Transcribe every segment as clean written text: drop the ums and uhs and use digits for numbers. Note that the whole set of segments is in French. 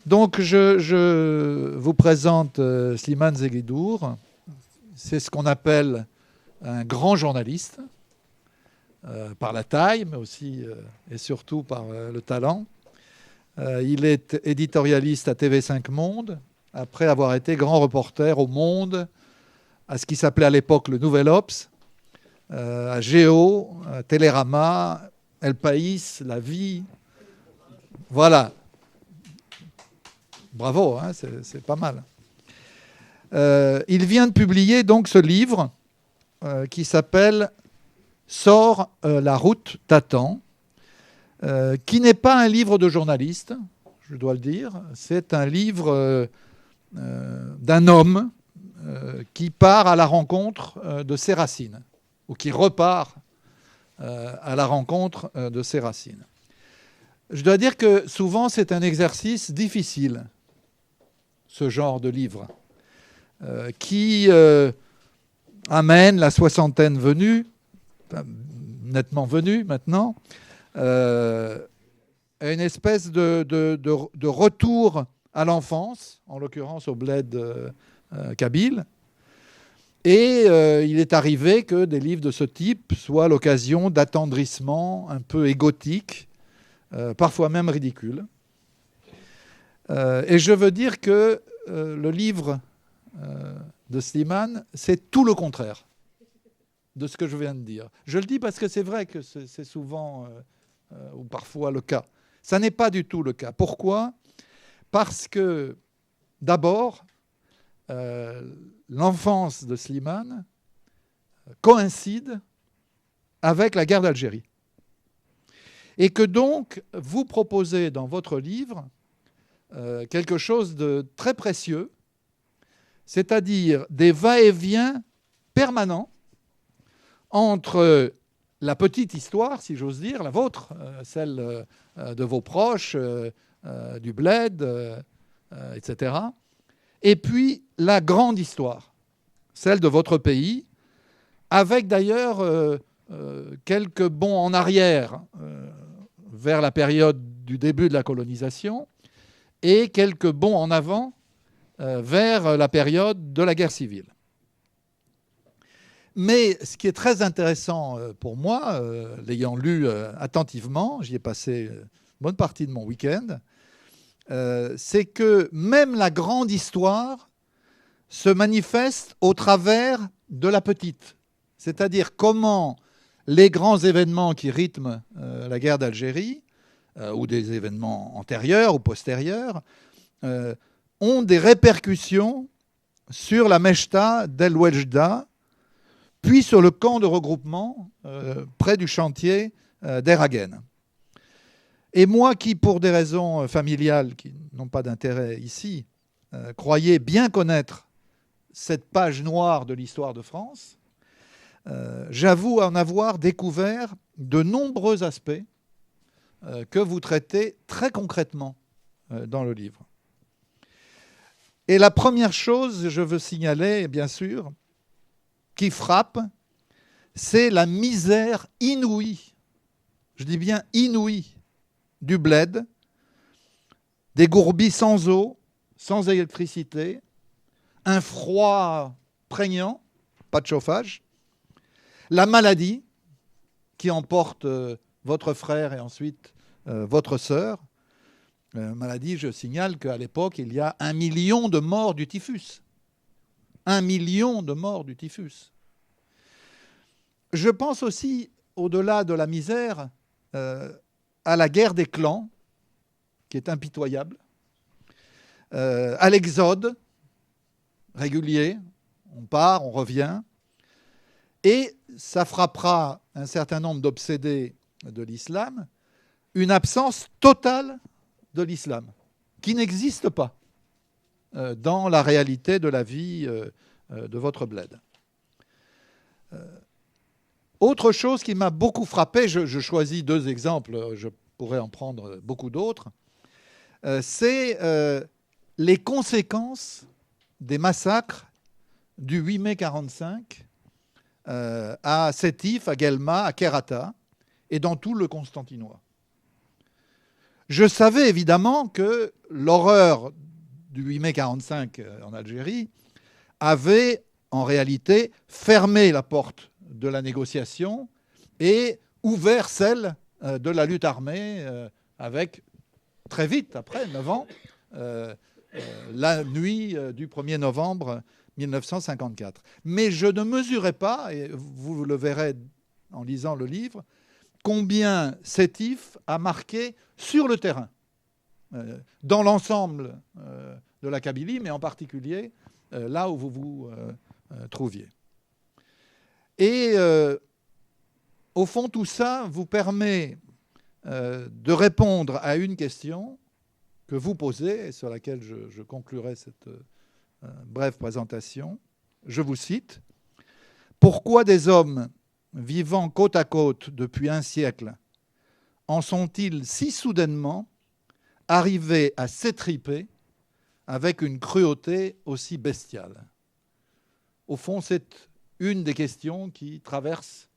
Donc, je vous présente Slimane Zeghidour. C'est ce qu'on appelle un grand journaliste, par la taille, mais aussi et surtout par le talent. Il est éditorialiste à TV5 Monde, après avoir été grand reporter au Monde, à ce qui s'appelait à l'époque le Nouvel Obs, à Géo, à Télérama, El País, La Vie. Voilà. Bravo, hein, c'est pas mal. Il vient de publier donc ce livre qui s'appelle Sors, la route t'attend, qui n'est pas un livre de journaliste, je dois le dire. C'est un livre d'un homme qui part à la rencontre de ses racines, ou qui repart à la rencontre de ses racines. Je dois dire que souvent c'est un exercice difficile, ce genre de livre, qui amène la soixantaine venue, nettement venue maintenant, à une espèce de retour à l'enfance, en l'occurrence au bled kabyle. Et il est arrivé que des livres de ce type soient l'occasion d'attendrissements un peu égotiques, parfois même ridicules. Et je veux dire que le livre de Slimane, c'est tout le contraire de ce que je viens de dire. Je le dis parce que c'est vrai que c'est souvent ou parfois le cas. Ça n'est pas du tout le cas. Pourquoi ? Parce que, d'abord, l'enfance de Slimane coïncide avec la guerre d'Algérie. Et que donc, vous proposez dans votre livre quelque chose de très précieux, c'est-à-dire des va-et-vient permanents entre la petite histoire, si j'ose dire, la vôtre, celle de vos proches, du bled, etc., et puis la grande histoire, celle de votre pays, avec d'ailleurs quelques bonds en arrière vers la période du début de la colonisation et quelques bonds en avant vers la période de la guerre civile. Mais ce qui est très intéressant pour moi, l'ayant lu attentivement, j'y ai passé une bonne partie de mon week-end, c'est que même la grande histoire se manifeste au travers de la petite. C'est-à-dire comment les grands événements qui rythment la guerre d'Algérie, ou des événements antérieurs ou postérieurs, ont des répercussions sur la Mechta d'El Wejda, puis sur le camp de regroupement près du chantier d'Eragen. Et moi qui, pour des raisons familiales qui n'ont pas d'intérêt ici, croyais bien connaître cette page noire de l'histoire de France, j'avoue en avoir découvert de nombreux aspects que vous traitez très concrètement dans le livre. Et la première chose, je veux signaler, bien sûr, qui frappe, c'est la misère inouïe, je dis bien inouïe, du bled, des gourbis sans eau, sans électricité, un froid prégnant, pas de chauffage, la maladie qui emporte votre frère et ensuite votre sœur. Maladie, je signale qu'à l'époque, il y a 1 million de morts du typhus. 1 million de morts du typhus. Je pense aussi, au-delà de la misère, à la guerre des clans, qui est impitoyable, à l'exode régulier, on part, on revient, et ça frappera un certain nombre d'obsédés de l'islam, une absence totale de l'islam, qui n'existe pas dans la réalité de la vie de votre bled. Autre chose qui m'a beaucoup frappé, je choisis 2 exemples, je pourrais en prendre beaucoup d'autres, c'est les conséquences des massacres du 8 mai 1945 à Sétif, à Guelma, à Kherrata et dans tout le Constantinois. Je savais évidemment que l'horreur du 8 mai 1945 en Algérie avait en réalité fermé la porte de la négociation et ouvert celle de la lutte armée avec, très vite, après 9 ans, la nuit du 1er novembre 1954. Mais je ne mesurais pas, et vous le verrez en lisant le livre, combien Sétif a marqué sur le terrain, dans l'ensemble de la Kabylie, mais en particulier là où vous vous trouviez. Et au fond, tout ça vous permet de répondre à une question que vous posez, et sur laquelle je conclurai cette brève présentation. Je vous cite. « Pourquoi des hommes vivant côte à côte depuis un siècle en sont-ils si soudainement arrivés à s'étriper avec une cruauté aussi bestiale ?» Au fond, c'est une des questions qui traverse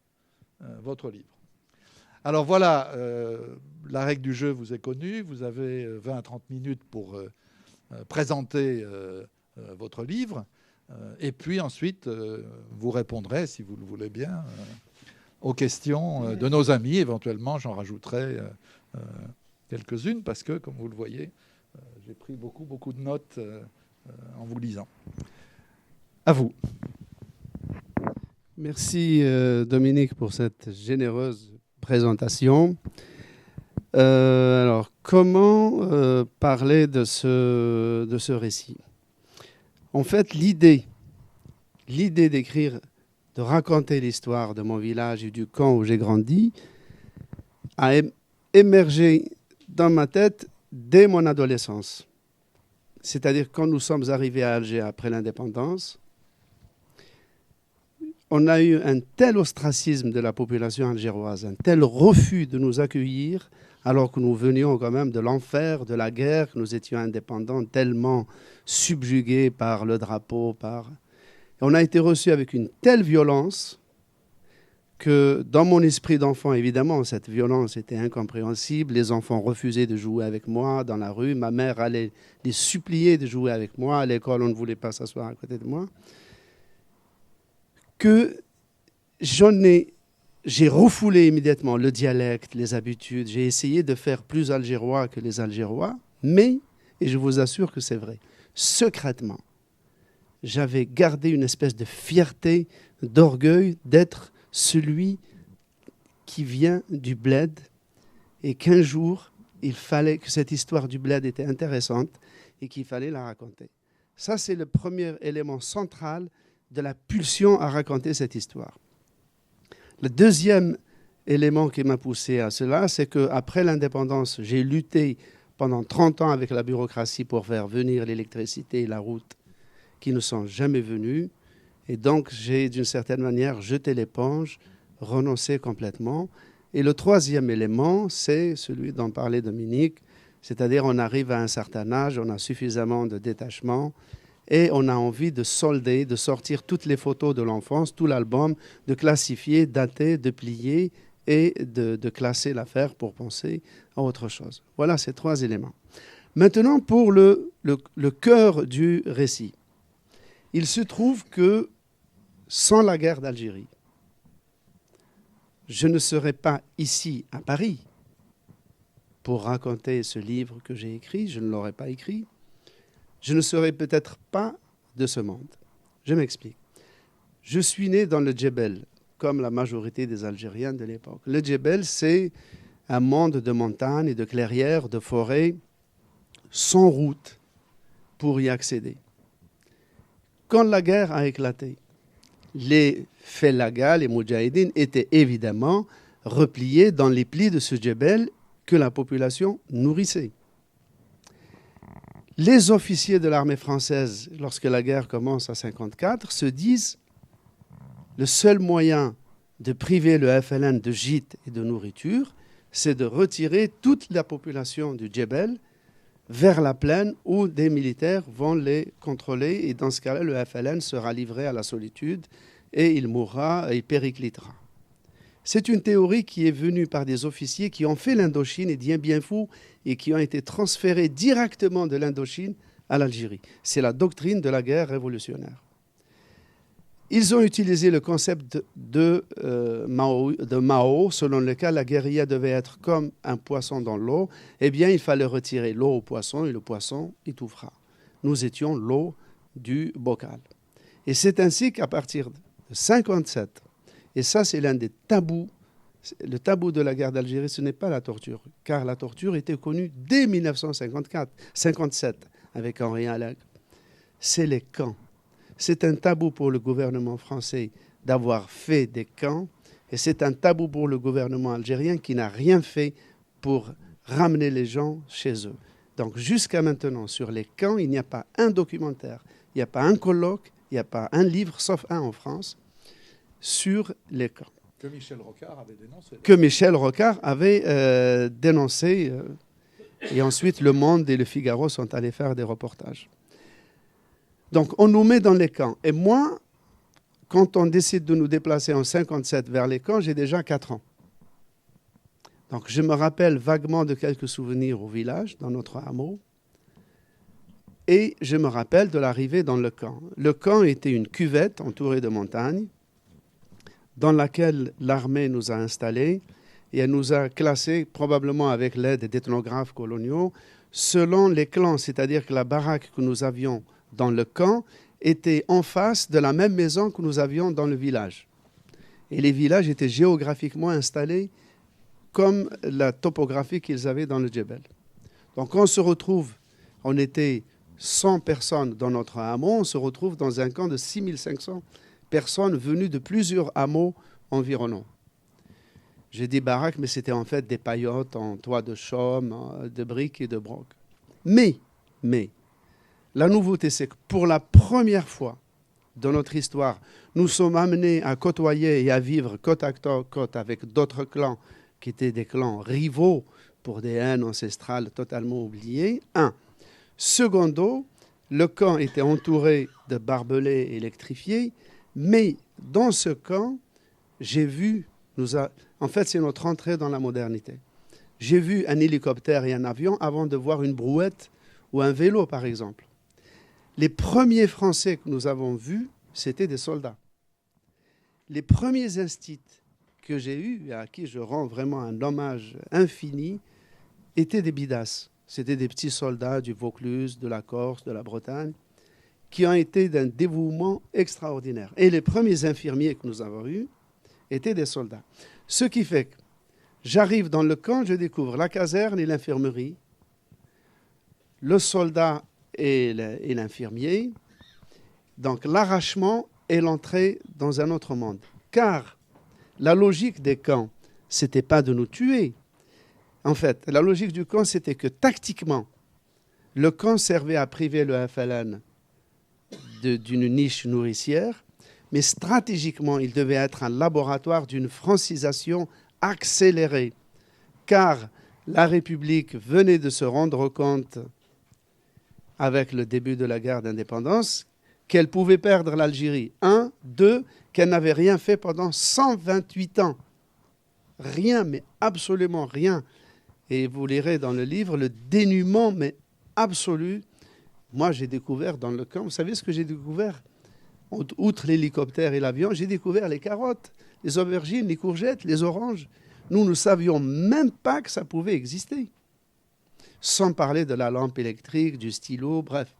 votre livre. Alors voilà, la règle du jeu vous est connue. Vous avez 20 à 30 minutes pour présenter votre livre. Et puis ensuite, vous répondrez, si vous le voulez bien, aux questions de nos amis. Éventuellement, j'en rajouterai quelques-unes parce que, comme vous le voyez, j'ai pris beaucoup de notes en vous lisant. À vous. Merci Dominique pour cette généreuse présentation. Alors, comment parler de ce récit? En fait, l'idée d'écrire, de raconter l'histoire de mon village et du camp où j'ai grandi a émergé dans ma tête dès mon adolescence. C'est-à-dire quand nous sommes arrivés à Alger après l'indépendance, on a eu un tel ostracisme de la population algéroise, un tel refus de nous accueillir, alors que nous venions quand même de l'enfer, de la guerre, que nous étions indépendants, tellement subjugués par le drapeau. On a été reçus avec une telle violence que dans mon esprit d'enfant, évidemment, cette violence était incompréhensible. Les enfants refusaient de jouer avec moi dans la rue. Ma mère allait les supplier de jouer avec moi. À l'école, on ne voulait pas s'asseoir à côté de moi. Que j'ai refoulé immédiatement le dialecte, les habitudes. J'ai essayé de faire plus algérois que les Algérois, mais, et je vous assure que c'est vrai, secrètement, j'avais gardé une espèce de fierté, d'orgueil d'être celui qui vient du bled et qu'un jour, il fallait que cette histoire du bled était intéressante et qu'il fallait la raconter. Ça, c'est le premier élément central de la pulsion à raconter cette histoire. Le deuxième élément qui m'a poussé à cela, c'est qu'après l'indépendance, j'ai lutté pendant 30 ans avec la bureaucratie pour faire venir l'électricité et la route qui ne sont jamais venus. Et donc, j'ai d'une certaine manière jeté l'éponge, renoncé complètement. Et le troisième élément, c'est celui dont parlait Dominique, c'est-à-dire on arrive à un certain âge, on a suffisamment de détachement, et on a envie de solder, de sortir toutes les photos de l'enfance, tout l'album, de classifier, dater, de plier et de classer l'affaire pour penser à autre chose. Voilà ces trois éléments. Maintenant, pour le cœur du récit. Il se trouve que sans la guerre d'Algérie, je ne serais pas ici à Paris pour raconter ce livre que j'ai écrit, je ne l'aurais pas écrit. Je ne serais peut-être pas de ce monde. Je m'explique. Je suis né dans le Djebel, comme la majorité des Algériens de l'époque. Le Djebel, c'est un monde de montagnes et de clairières, de forêts, sans route pour y accéder. Quand la guerre a éclaté, les Fellagas, les Moudjahidines, étaient évidemment repliés dans les plis de ce Djebel que la population nourrissait. Les officiers de l'armée française, lorsque la guerre commence en 1954, se disent le seul moyen de priver le FLN de gîtes et de nourriture, c'est de retirer toute la population du Djebel vers la plaine où des militaires vont les contrôler. Et dans ce cas-là, le FLN sera livré à la solitude et il mourra et il périclitera. C'est une théorie qui est venue par des officiers qui ont fait l'Indochine et Dien Bien Phu et qui ont été transférés directement de l'Indochine à l'Algérie. C'est la doctrine de la guerre révolutionnaire. Ils ont utilisé le concept de Mao, selon lequel la guérilla devait être comme un poisson dans l'eau. Eh bien, il fallait retirer l'eau au poisson et le poisson étouffera. Nous étions l'eau du bocal. Et c'est ainsi qu'à partir de 1957, et ça c'est l'un des tabous, le tabou de la guerre d'Algérie, ce n'est pas la torture, car la torture était connue dès 1957 avec Henri Alleg. C'est les camps. C'est un tabou pour le gouvernement français d'avoir fait des camps, et c'est un tabou pour le gouvernement algérien qui n'a rien fait pour ramener les gens chez eux. Donc jusqu'à maintenant, sur les camps, il n'y a pas un documentaire, il n'y a pas un colloque, il n'y a pas un livre, sauf un en France, sur les camps. Que Michel Rocard avait dénoncé. Que Michel Rocard avait dénoncé. Et ensuite, Le Monde et Le Figaro sont allés faire des reportages. Donc, on nous met dans les camps. Et moi, quand on décide de nous déplacer en 1957 vers les camps, j'ai déjà 4 ans. Donc, je me rappelle vaguement de quelques souvenirs au village, dans notre hameau. Et je me rappelle de l'arrivée dans le camp. Le camp était une cuvette entourée de montagnes, dans laquelle l'armée nous a installés et elle nous a classés, probablement avec l'aide d'ethnographes coloniaux, selon les clans, c'est-à-dire que la baraque que nous avions dans le camp était en face de la même maison que nous avions dans le village. Et les villages étaient géographiquement installés comme la topographie qu'ils avaient dans le Djebel. Donc on se retrouve, on était 100 personnes dans notre hameau, on se retrouve dans un camp de 6500 personnes venues de plusieurs hameaux environnants. J'ai dit baraque, mais c'était en fait des paillotes en toit de chaume, de briques et de broc. Mais, la nouveauté, c'est que pour la première fois dans notre histoire, nous sommes amenés à côtoyer et à vivre côte à côte avec d'autres clans qui étaient des clans rivaux pour des haines ancestrales totalement oubliées. Secondo, le camp était entouré de barbelés électrifiés, mais dans ce camp, j'ai vu, en fait c'est notre entrée dans la modernité. J'ai vu un hélicoptère et un avion avant de voir une brouette ou un vélo par exemple. Les premiers Français que nous avons vus, c'était des soldats. Les premiers instits que j'ai eus, et à qui je rends vraiment un hommage infini, étaient des bidasses. C'était des petits soldats du Vaucluse, de la Corse, de la Bretagne, qui ont été d'un dévouement extraordinaire. Et les premiers infirmiers que nous avons eus étaient des soldats. Ce qui fait que j'arrive dans le camp, je découvre la caserne et l'infirmerie, le soldat et l'infirmier, donc l'arrachement et l'entrée dans un autre monde. Car la logique des camps, ce n'était pas de nous tuer. En fait, la logique du camp, c'était que tactiquement, le camp servait à priver le FLN d'une niche nourricière, mais stratégiquement, il devait être un laboratoire d'une francisation accélérée, car la République venait de se rendre compte, avec le début de la guerre d'indépendance, qu'elle pouvait perdre l'Algérie. 1, 2, qu'elle n'avait rien fait pendant 128 ans. Rien, mais absolument rien. Et vous lirez dans le livre le dénuement, mais absolu. Moi, j'ai découvert dans le camp, vous savez ce que j'ai découvert? Outre l'hélicoptère et l'avion, j'ai découvert les carottes, les aubergines, les courgettes, les oranges. Nous ne savions même pas que ça pouvait exister. Sans parler de la lampe électrique, du stylo, bref.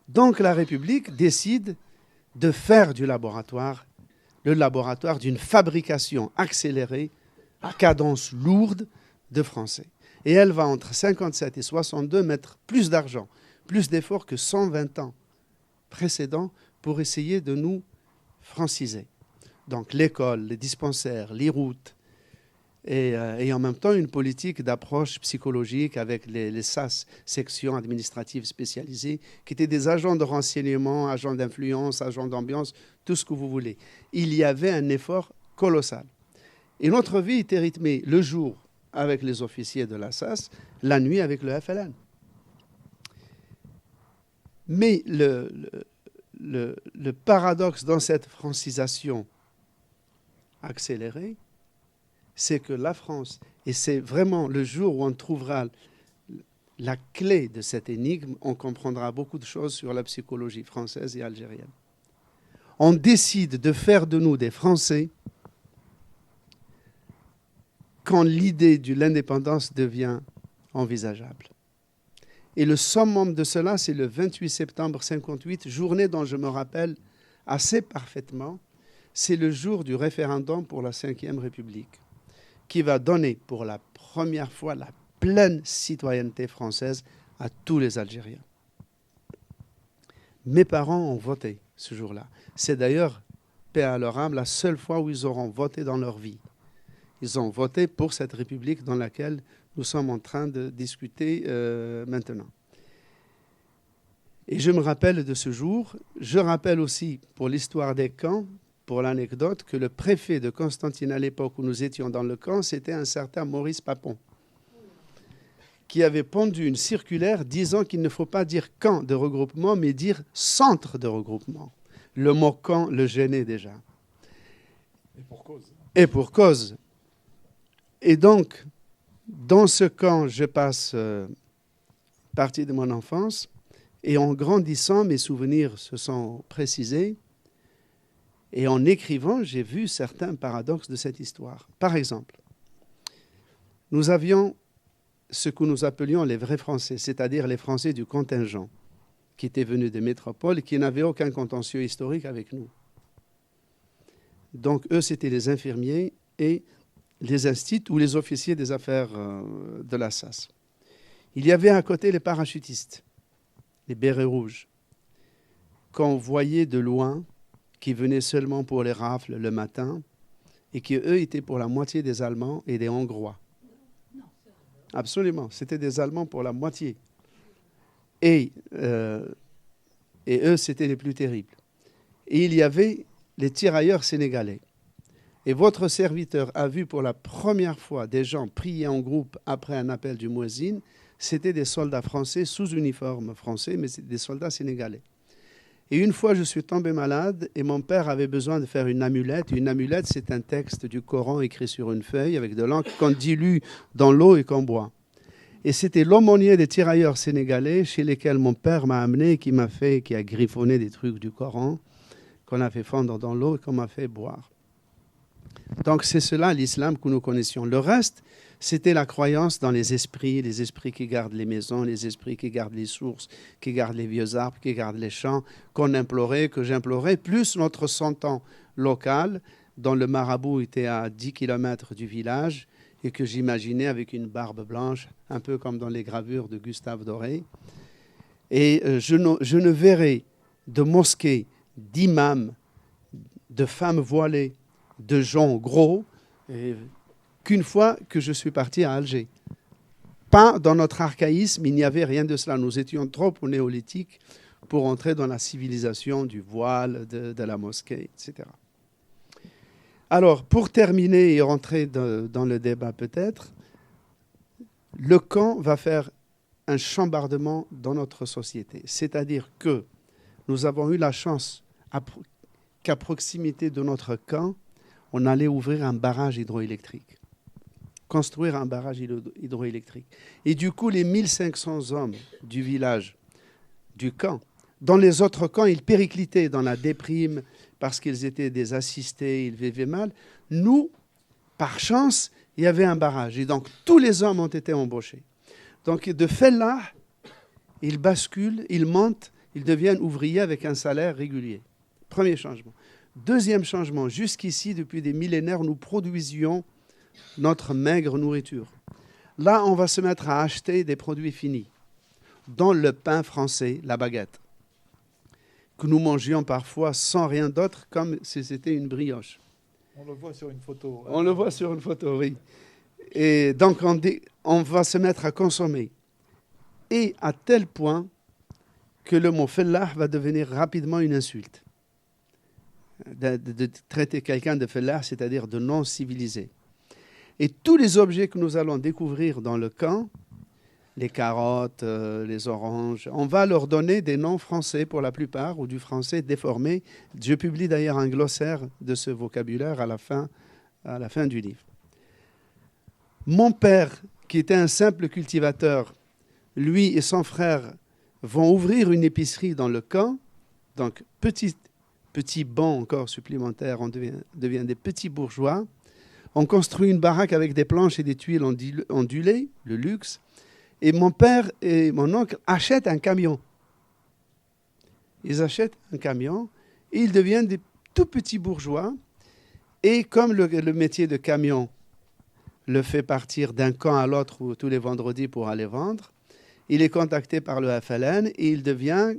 Donc la République décide de faire du laboratoire, le laboratoire d'une fabrication accélérée, à cadence lourde, de Français. Et elle va entre 57 et 62 mettre plus d'argent, plus d'efforts que 120 ans précédents pour essayer de nous franciser. Donc l'école, les dispensaires, les routes, et en même temps une politique d'approche psychologique avec les SAS, sections administratives spécialisées, qui étaient des agents de renseignement, agents d'influence, agents d'ambiance, tout ce que vous voulez. Il y avait un effort colossal. Et notre vie était rythmée le jour avec les officiers de la SAS, la nuit avec le FLN. Mais le paradoxe dans cette francisation accélérer, c'est que la France, et c'est vraiment le jour où on trouvera la clé de cette énigme, on comprendra beaucoup de choses sur la psychologie française et algérienne. On décide de faire de nous des Français quand l'idée de l'indépendance devient envisageable. Et le summum de cela, c'est le 28 septembre 1958, journée dont je me rappelle assez parfaitement. C'est le jour du référendum pour la Ve République, qui va donner pour la première fois la pleine citoyenneté française à tous les Algériens. Mes parents ont voté ce jour-là. C'est d'ailleurs, paix à leur âme, la seule fois où ils auront voté dans leur vie. Ils ont voté pour cette République dans laquelle nous sommes en train de discuter maintenant. Et je me rappelle de ce jour. Je rappelle aussi, pour l'histoire des camps, pour l'anecdote, que le préfet de Constantine à l'époque où nous étions dans le camp, c'était un certain Maurice Papon, qui avait pondu une circulaire disant qu'il ne faut pas dire camp de regroupement, mais dire centre de regroupement. Le mot camp le gênait déjà. Et pour cause. Et pour cause. Et donc, dans ce camp, je passe partie de mon enfance, et en grandissant, mes souvenirs se sont précisés, et en écrivant, j'ai vu certains paradoxes de cette histoire. Par exemple, nous avions ce que nous appelions les vrais Français, c'est-à-dire les Français du contingent, qui étaient venus des métropoles et qui n'avaient aucun contentieux historique avec nous. Donc, eux, c'était les infirmiers et les instituts ou les officiers des affaires de la SAS. Il y avait à côté les parachutistes, les bérets rouges, qu'on voyait de loin, qui venaient seulement pour les rafles le matin, et qui, eux, étaient pour la moitié des Allemands et des Hongrois. Absolument, c'était des Allemands pour la moitié. Et eux, c'était les plus terribles. Et il y avait les tirailleurs sénégalais. Et votre serviteur a vu pour la première fois des gens prier en groupe après un appel du muezzin. C'était des soldats français sous uniforme français, mais c'était des soldats sénégalais. Et une fois, je suis tombé malade et mon père avait besoin de faire une amulette. Une amulette, c'est un texte du Coran écrit sur une feuille avec de l'encre qu'on dilue dans l'eau et qu'on boit. Et c'était l'aumônier des tirailleurs sénégalais chez lesquels mon père m'a amené, qui a griffonné des trucs du Coran, qu'on a fait fondre dans l'eau et qu'on m'a fait boire. Donc c'est cela l'islam que nous connaissions. Le reste, c'était la croyance dans les esprits qui gardent les maisons, les esprits qui gardent les sources, qui gardent les vieux arbres, qui gardent les champs, qu'on implorait, que j'implorais, plus notre santon local, dont le marabout était à 10 km du village et que j'imaginais avec une barbe blanche, un peu comme dans les gravures de Gustave Doré. Et je ne verrai de mosquées, d'imams, de femmes voilées, de gens gros, qu'une fois que je suis parti à Alger. Pas dans notre archaïsme, il n'y avait rien de cela. Nous étions trop au néolithique pour entrer dans la civilisation du voile, de la mosquée, etc. Alors, pour terminer et rentrer dans le débat peut-être, le camp va faire un chambardement dans notre société. C'est-à-dire que nous avons eu la chance qu'à proximité de notre camp, on allait ouvrir un barrage hydroélectrique, construire un barrage hydroélectrique. Et du coup, les 1500 hommes du village, du camp, dans les autres camps, ils périclitaient dans la déprime parce qu'ils étaient des assistés, ils vivaient mal. Nous, par chance, il y avait un barrage. Et donc, tous les hommes ont été embauchés. Donc, de fait là, ils basculent, ils montent, ils deviennent ouvriers avec un salaire régulier. Premier changement. Deuxième changement, jusqu'ici, depuis des millénaires, nous produisions notre maigre nourriture. Là, on va se mettre à acheter des produits finis, dont le pain français, la baguette, que nous mangions parfois sans rien d'autre, comme si c'était une brioche. On le voit sur une photo. On le voit sur une photo, oui. Et donc, on va se mettre à consommer. Et à tel point que le mot fellah va devenir rapidement une insulte. De traiter quelqu'un de fellah, c'est-à-dire de non civilisé. Et tous les objets que nous allons découvrir dans le camp les carottes, les oranges. On va leur donner des noms français pour la plupart, ou du français déformé. Je publie d'ailleurs un glossaire de ce vocabulaire à la fin du livre. Mon père, qui était un simple cultivateur, lui et son frère vont ouvrir une épicerie dans le camp. Donc, petit banc encore supplémentaire, on devient des petits bourgeois. On construit une baraque avec des planches et des tuiles ondulées, le luxe. Et mon père et mon oncle achètent un camion. Ils achètent un camion et ils deviennent des tout petits bourgeois. Et comme le métier de camion le fait partir d'un camp à l'autre tous les vendredis pour aller vendre, il est contacté par le FLN et il devient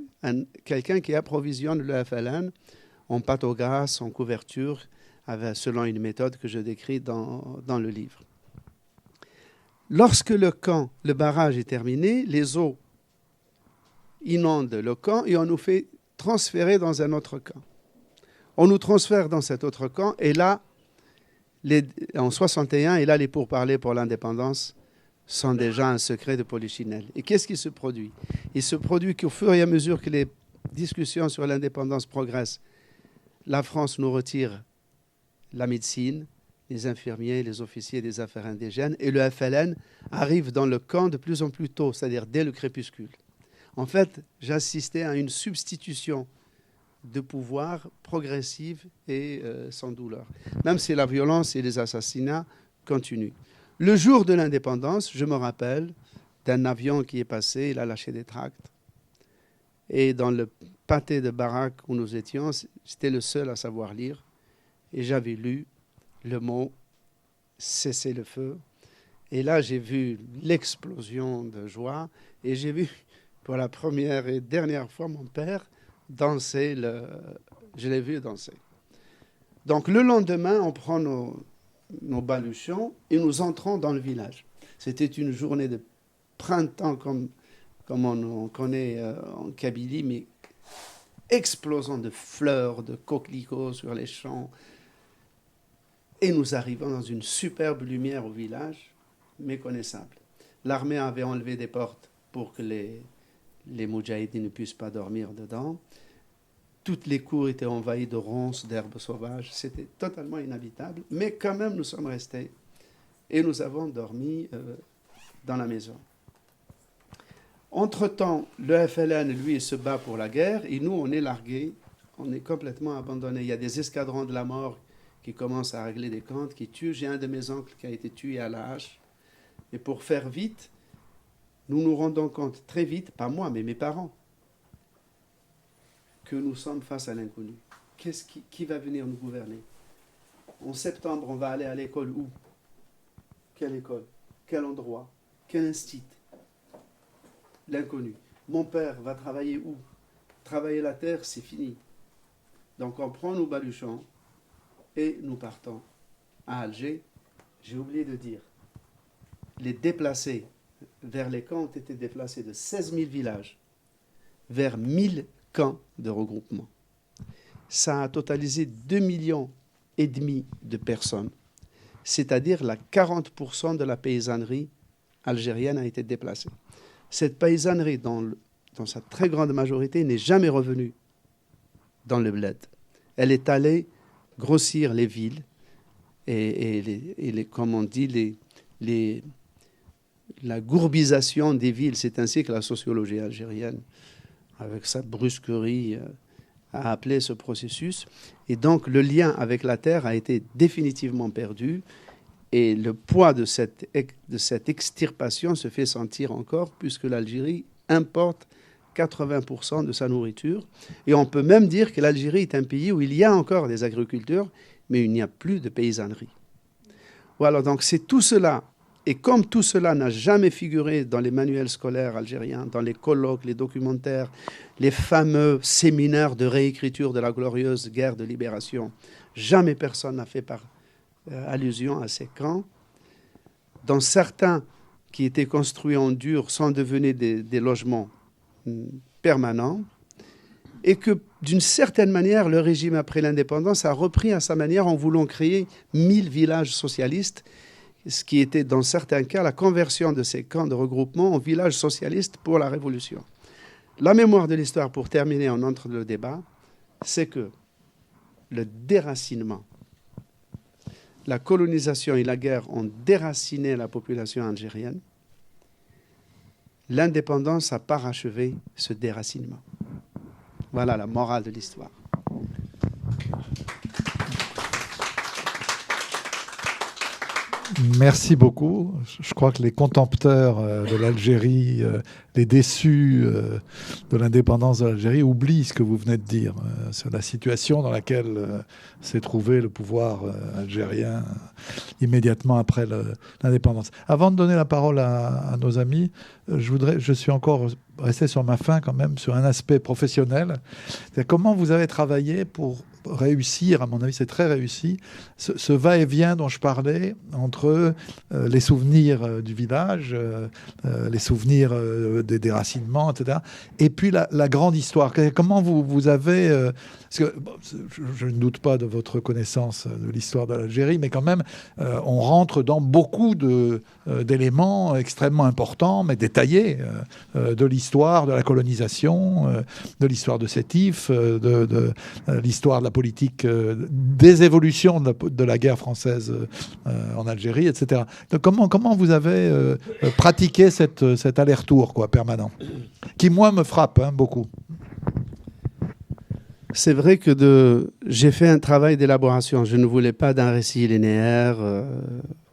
quelqu'un qui approvisionne le FLN en pâte aux grasses, en couverture, selon une méthode que je décris dans le livre. Lorsque le barrage est terminé, les eaux inondent le camp et on nous fait transférer dans un autre camp. On nous transfère dans cet autre camp et là, en 61, et là, les pourparlers pour l'indépendance sont déjà un secret de Polichinelle. Et qu'est-ce qui se produit? Il se produit qu'au fur et à mesure que les discussions sur l'indépendance progressent, la France nous retire la médecine, les infirmiers, les officiers des affaires indigènes, et le FLN arrive dans le camp de plus en plus tôt, c'est-à-dire dès le crépuscule. En fait, j'assistais à une substitution de pouvoir progressive et sans douleur, même si la violence et les assassinats continuent. Le jour de l'indépendance, je me rappelle d'un avion qui est passé, il a lâché des tracts. Et dans le pâté de baraque où nous étions, j'étais le seul à savoir lire. Et j'avais lu le mot « cessez le feu ». Et là, j'ai vu l'explosion de joie. Et j'ai vu pour la première et dernière fois mon père danser. Je l'ai vu danser. Donc le lendemain, on prend nos baluchons et nous entrons dans le village. C'était une journée de printemps comme on connaît en Kabylie, mais explosant de fleurs, de coquelicots sur les champs. Et nous arrivons dans une superbe lumière au village, méconnaissable. L'armée avait enlevé des portes pour que les moudjahidines ne puissent pas dormir dedans. Toutes les cours étaient envahies de ronces, d'herbes sauvages. C'était totalement inhabitable. Mais quand même, nous sommes restés. Et nous avons dormi dans la maison. Entre-temps, le FLN, lui, se bat pour la guerre. Et nous, on est largués. On est complètement abandonnés. Il y a des escadrons de la mort qui commencent à régler des comptes, qui tuent. J'ai un de mes oncles qui a été tué à la hache. Et pour faire vite, nous nous rendons compte très vite, pas moi, mais mes parents, que nous sommes face à l'inconnu. Qui va venir nous gouverner? En septembre, on va aller à l'école où? Quelle école? Quel endroit? Quel institut? L'inconnu. Mon père va travailler où? Travailler la terre, c'est fini. Donc on prend nos baluchons et nous partons à Alger. J'ai oublié de dire, les déplacés vers les camps ont été déplacés de 16 000 villages vers 1000 camps de regroupement. Ça a totalisé 2,5 millions de personnes, c'est-à-dire 40% de la paysannerie algérienne a été déplacée. Cette paysannerie, dans sa très grande majorité, n'est jamais revenue dans le bled. Elle est allée grossir les villes et comme on dit, la gourbisation des villes. C'est ainsi que la sociologie algérienne, avec sa brusquerie, a appelé ce processus. Et donc, le lien avec la terre a été définitivement perdu. Et le poids de cette extirpation se fait sentir encore, puisque l'Algérie importe 80% de sa nourriture. Et on peut même dire que l'Algérie est un pays où il y a encore des agriculteurs, mais il n'y a plus de paysannerie. Voilà, donc c'est tout cela. Et comme tout cela n'a jamais figuré dans les manuels scolaires algériens, dans les colloques, les documentaires, les fameux séminaires de réécriture de la glorieuse guerre de libération, jamais personne n'a fait allusion à ces camps. Dans certains qui étaient construits en dur sont devenus des logements permanents, et que d'une certaine manière, le régime après l'indépendance a repris à sa manière en voulant créer 1000 villages socialistes ce qui était dans certains cas la conversion de ces camps de regroupement en villages socialistes pour la Révolution. La mémoire de l'histoire, pour terminer, on entre dans le débat, c'est que le déracinement, la colonisation et la guerre ont déraciné la population algérienne. L'indépendance a parachevé ce déracinement. Voilà la morale de l'histoire. Merci beaucoup. Je crois que les contempteurs de l'Algérie, les déçus de l'indépendance de l'Algérie oublient ce que vous venez de dire sur la situation dans laquelle s'est trouvé le pouvoir algérien immédiatement après l'indépendance. Avant de donner la parole à nos amis, je suis encore resté sur ma faim quand même, sur un aspect professionnel. C'est comment vous avez travaillé pour réussir, à mon avis c'est très réussi, ce va-et-vient dont je parlais entre les souvenirs du village, les souvenirs des déracinements, etc. Et puis la grande histoire. Comment vous avez... parce que je ne doute pas de votre connaissance de l'histoire de l'Algérie, mais quand même, on rentre dans beaucoup d'éléments extrêmement importants, mais détaillés, de l'histoire de la colonisation, de l'histoire de Sétif, de l'histoire de la politique, des évolutions de la guerre française en Algérie, etc. Donc comment vous avez pratiqué cet aller-retour permanent, qui, moi, me frappe beaucoup. C'est vrai que j'ai fait un travail d'élaboration. Je ne voulais pas d'un récit linéaire.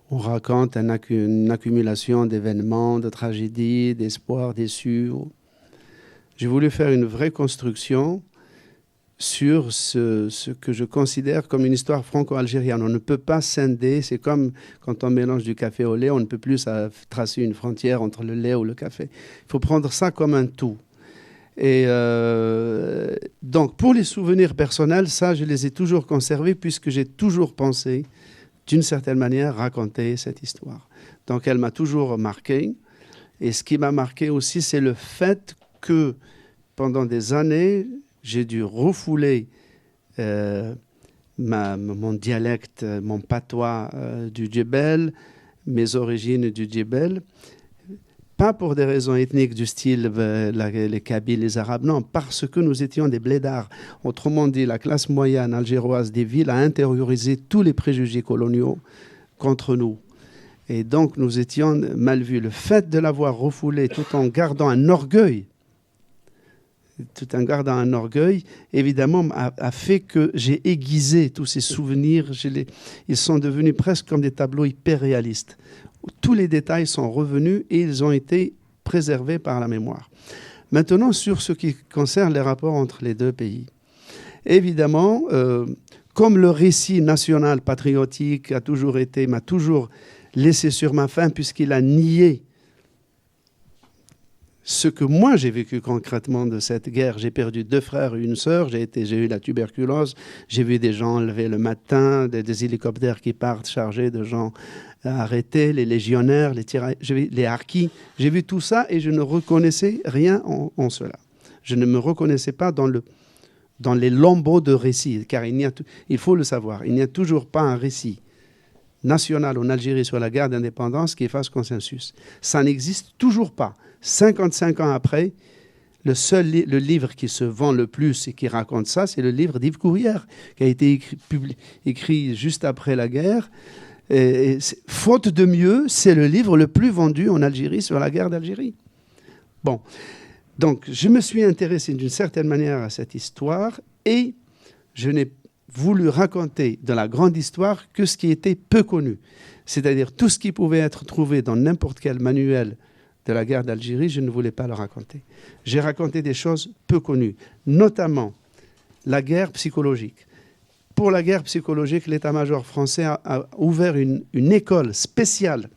On raconte une accumulation d'événements, de tragédies, d'espoirs déçus. J'ai voulu faire une vraie construction sur ce que je considère comme une histoire franco-algérienne. On ne peut pas scinder, c'est comme quand on mélange du café au lait, on ne peut plus tracer une frontière entre le lait ou le café. Il faut prendre ça comme un tout. Et donc, pour les souvenirs personnels, ça, je les ai toujours conservés puisque j'ai toujours pensé, d'une certaine manière, raconter cette histoire. Donc, elle m'a toujours marqué. Et ce qui m'a marqué aussi, c'est le fait que pendant des années, j'ai dû refouler mon dialecte, mon patois du Djebel, mes origines du Djebel, pas pour des raisons ethniques du style les Kabyles, les Arabes, non, parce que nous étions des blédards. Autrement dit, la classe moyenne algéroise des villes a intériorisé tous les préjugés coloniaux contre nous. Et donc, nous étions mal vus. Le fait de l'avoir refoulé tout en gardant un orgueil, évidemment, a fait que j'ai aiguisé tous ces souvenirs. Ils sont devenus presque comme des tableaux hyper réalistes. Tous les détails sont revenus et ils ont été préservés par la mémoire. Maintenant, sur ce qui concerne les rapports entre les deux pays. Évidemment, comme le récit national patriotique m'a toujours laissé sur ma faim puisqu'il a nié ce que moi j'ai vécu concrètement de cette guerre. J'ai perdu 2 frères et une sœur, j'ai eu la tuberculose, j'ai vu des gens enlevés le matin, des hélicoptères qui partent chargés de gens arrêtés, les légionnaires, les harkis. J'ai vu tout ça et je ne reconnaissais rien en cela. Je ne me reconnaissais pas dans les lambeaux de récits, car il faut le savoir, il n'y a toujours pas un récit national en Algérie sur la guerre d'indépendance qui fasse consensus. Ça n'existe toujours pas. 55 ans après, le livre qui se vend le plus et qui raconte ça, c'est le livre d'Yves Courrière, qui a été écrit juste après la guerre. Et faute de mieux, c'est le livre le plus vendu en Algérie sur la guerre d'Algérie. Bon, donc je me suis intéressé d'une certaine manière à cette histoire et je n'ai voulu raconter de la grande histoire que ce qui était peu connu. C'est-à-dire tout ce qui pouvait être trouvé dans n'importe quel manuel de la guerre d'Algérie, je ne voulais pas le raconter. J'ai raconté des choses peu connues, notamment la guerre psychologique. Pour la guerre psychologique, l'état-major français a ouvert une école spéciale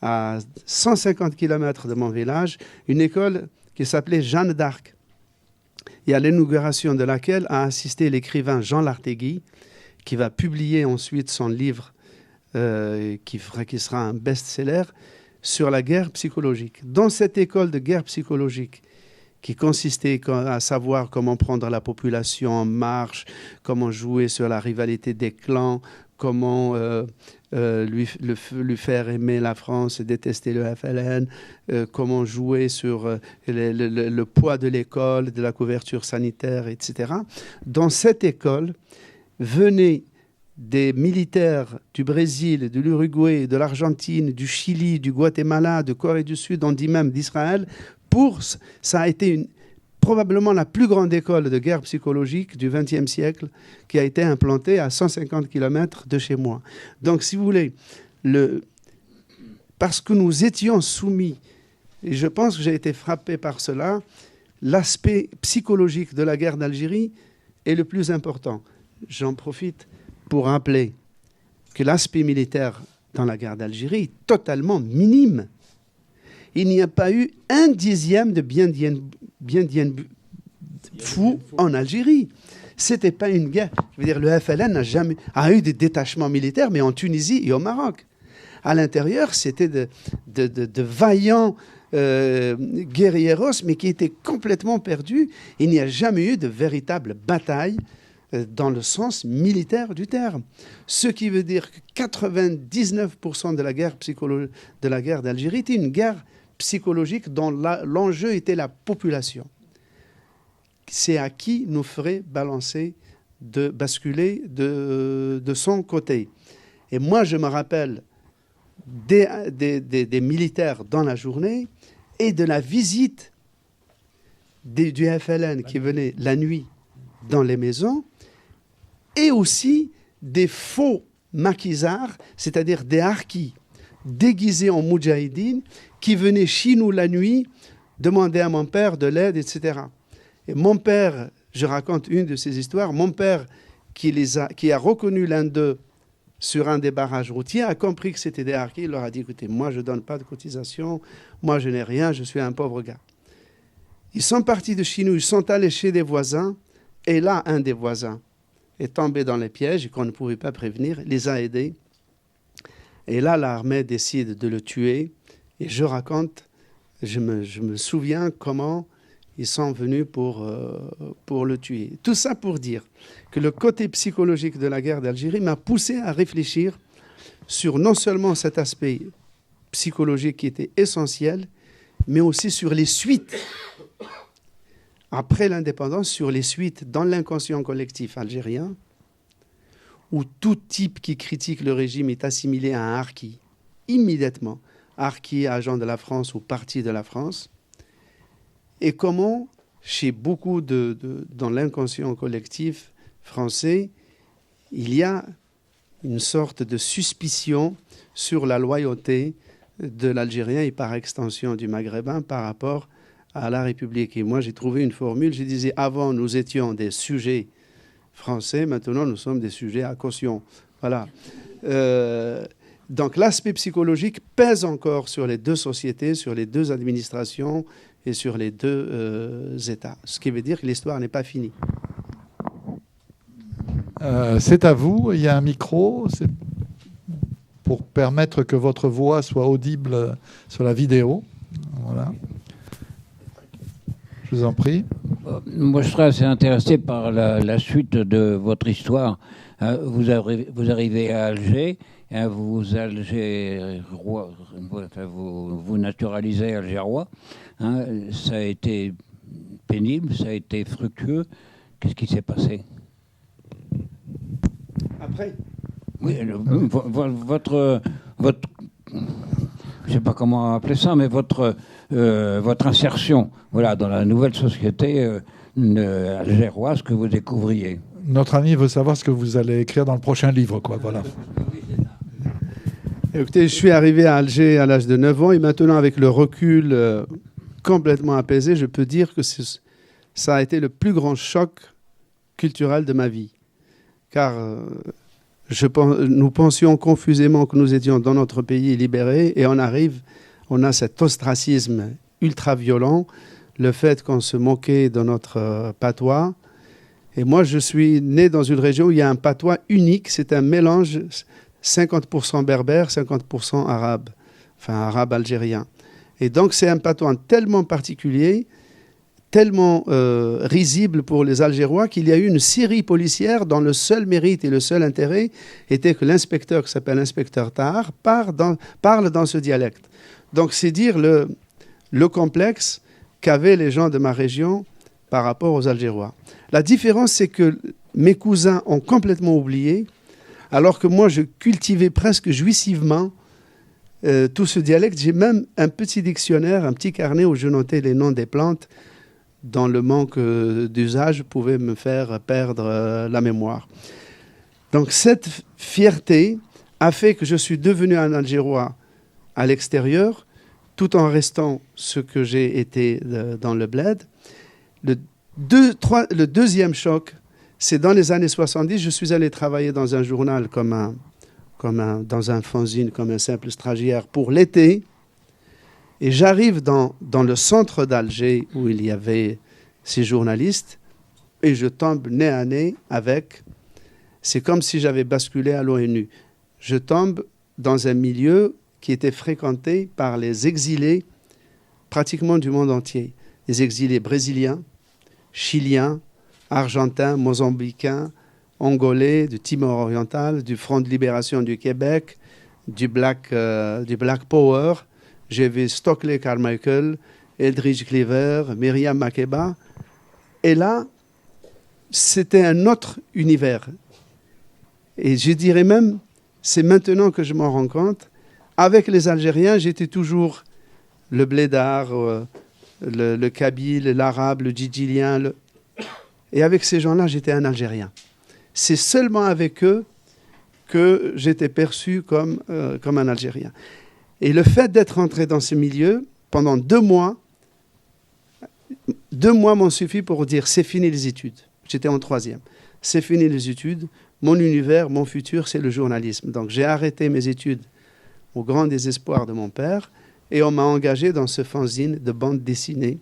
à 150 km de mon village, une école qui s'appelait Jeanne d'Arc, et à l'inauguration de laquelle a assisté l'écrivain Jean Lartégui, qui va publier ensuite son livre qui sera un best-seller, sur la guerre psychologique. Dans cette école de guerre psychologique, qui consistait à savoir comment prendre la population en marche, comment jouer sur la rivalité des clans, comment lui faire aimer la France et détester le FLN, comment jouer sur le poids de l'école, de la couverture sanitaire, etc. Dans cette école, venaient des militaires du Brésil, de l'Uruguay, de l'Argentine, du Chili, du Guatemala, de Corée du Sud, on dit même d'Israël. Ça a été probablement la plus grande école de guerre psychologique du XXe siècle qui a été implantée à 150 km de chez moi. Donc, si vous voulez, parce que nous étions soumis, et je pense que j'ai été frappé par cela, l'aspect psychologique de la guerre d'Algérie est le plus important. J'en profite pour rappeler que l'aspect militaire dans la guerre d'Algérie est totalement minime. Il n'y a pas eu un dixième de Bien Dien Phu en Algérie. C'était pas une guerre. Je veux dire, le FLN a eu des détachements militaires, mais en Tunisie et au Maroc. À l'intérieur, c'était de vaillants guerrieros, mais qui étaient complètement perdus. Il n'y a jamais eu de véritable bataille dans le sens militaire du terme. Ce qui veut dire que 99% de la guerre d'Algérie était une guerre psychologique dont l'enjeu était la population. C'est à qui nous ferait basculer de son côté. Et moi, je me rappelle des militaires dans la journée et de la visite du FLN qui venait la nuit dans les maisons, et aussi des faux maquisards, c'est-à-dire des harkis déguisés en moudjahidines qui venaient chez nous la nuit demander à mon père de l'aide, etc. Et mon père, je raconte une de ces histoires, mon père qui a reconnu l'un d'eux sur un des barrages routiers, a compris que c'était des harkis, il leur a dit, écoutez, moi je ne donne pas de cotisation, moi je n'ai rien, je suis un pauvre gars. Ils sont partis de chez nous, ils sont allés chez des voisins, et là, un des voisins est tombé dans les pièges et qu'on ne pouvait pas prévenir, les a aidés. Et là, l'armée décide de le tuer. Et je raconte, je me souviens comment ils sont venus pour le tuer. Tout ça pour dire que le côté psychologique de la guerre d'Algérie m'a poussé à réfléchir sur non seulement cet aspect psychologique qui était essentiel, mais aussi sur les suites après l'indépendance, sur les suites dans l'inconscient collectif algérien, où tout type qui critique le régime est assimilé à un harki, immédiatement, harki, agent de la France ou parti de la France, et comment, chez beaucoup dans l'inconscient collectif français, il y a une sorte de suspicion sur la loyauté de l'Algérien et par extension du Maghrébin par rapport à la République. Et moi, j'ai trouvé une formule, je disais, avant, nous étions des sujets français, maintenant, nous sommes des sujets à caution. Voilà. Donc, l'aspect psychologique pèse encore sur les deux sociétés, sur les deux administrations et sur les deux États. Ce qui veut dire que l'histoire n'est pas finie. C'est à vous, il y a un micro, c'est pour permettre que votre voix soit audible sur la vidéo. Voilà. Je vous en prie. Moi, je serais assez intéressé par la suite de votre histoire. Vous arrivez à Alger, vous naturalisez algérois. Ça a été pénible, ça a été fructueux. Qu'est-ce qui s'est passé après? Oui, votre je ne sais pas comment appeler ça, mais votre insertion, voilà, dans la nouvelle société algéroise que vous découvriez. Notre ami veut savoir ce que vous allez écrire dans le prochain livre, quoi. Voilà. Écoutez, je suis arrivé à Alger à l'âge de 9 ans et maintenant, avec le recul complètement apaisé, je peux dire que ça a été le plus grand choc culturel de ma vie. Car nous pensions confusément que nous étions dans notre pays libéré et on a cet ostracisme ultra violent, le fait qu'on se moquait de notre patois. Et moi, je suis né dans une région où il y a un patois unique, c'est un mélange 50% berbère, 50% arabe, enfin arabe algérien. Et donc c'est un patois tellement particulier, tellement risible pour les Algérois qu'il y a eu une série policière dont le seul mérite et le seul intérêt était que l'inspecteur, qui s'appelle l'inspecteur Tahar, parle dans ce dialecte. Donc c'est dire le complexe qu'avaient les gens de ma région par rapport aux Algérois. La différence, c'est que mes cousins ont complètement oublié, alors que moi, je cultivais presque jouissivement tout ce dialecte. J'ai même un petit dictionnaire, un petit carnet où je notais les noms des plantes dont le manque d'usage pouvait me faire perdre la mémoire. Donc cette fierté a fait que je suis devenu un Algérois à l'extérieur, tout en restant ce que j'ai été dans le bled. Le deuxième choc, c'est dans les années 70, je suis allé travailler dans un journal dans un fanzine, comme un simple stagiaire pour l'été. Et j'arrive dans le centre d'Alger où il y avait ces journalistes et je tombe nez à nez avec... C'est comme si j'avais basculé à l'ONU. Je tombe dans un milieu qui était fréquenté par les exilés pratiquement du monde entier. Les exilés brésiliens, chiliens, argentins, mozambicains, angolais, du Timor oriental, du Front de libération du Québec, du Black Power. J'ai vu Stockley Carmichael, Eldridge Cleaver, Myriam Makeba. Et là, c'était un autre univers. Et je dirais même, c'est maintenant que je m'en rends compte, avec les Algériens, j'étais toujours le blédard, le kabyle, l'arabe, le djidjilien. Et avec ces gens-là, j'étais un Algérien. C'est seulement avec eux que j'étais perçu comme un Algérien. Et le fait d'être entré dans ce milieu, pendant 2 mois m'ont suffi pour dire c'est fini les études. J'étais en 3e. C'est fini les études. Mon univers, mon futur, c'est le journalisme. Donc j'ai arrêté mes études au grand désespoir de mon père et on m'a engagé dans ce fanzine de bande dessinée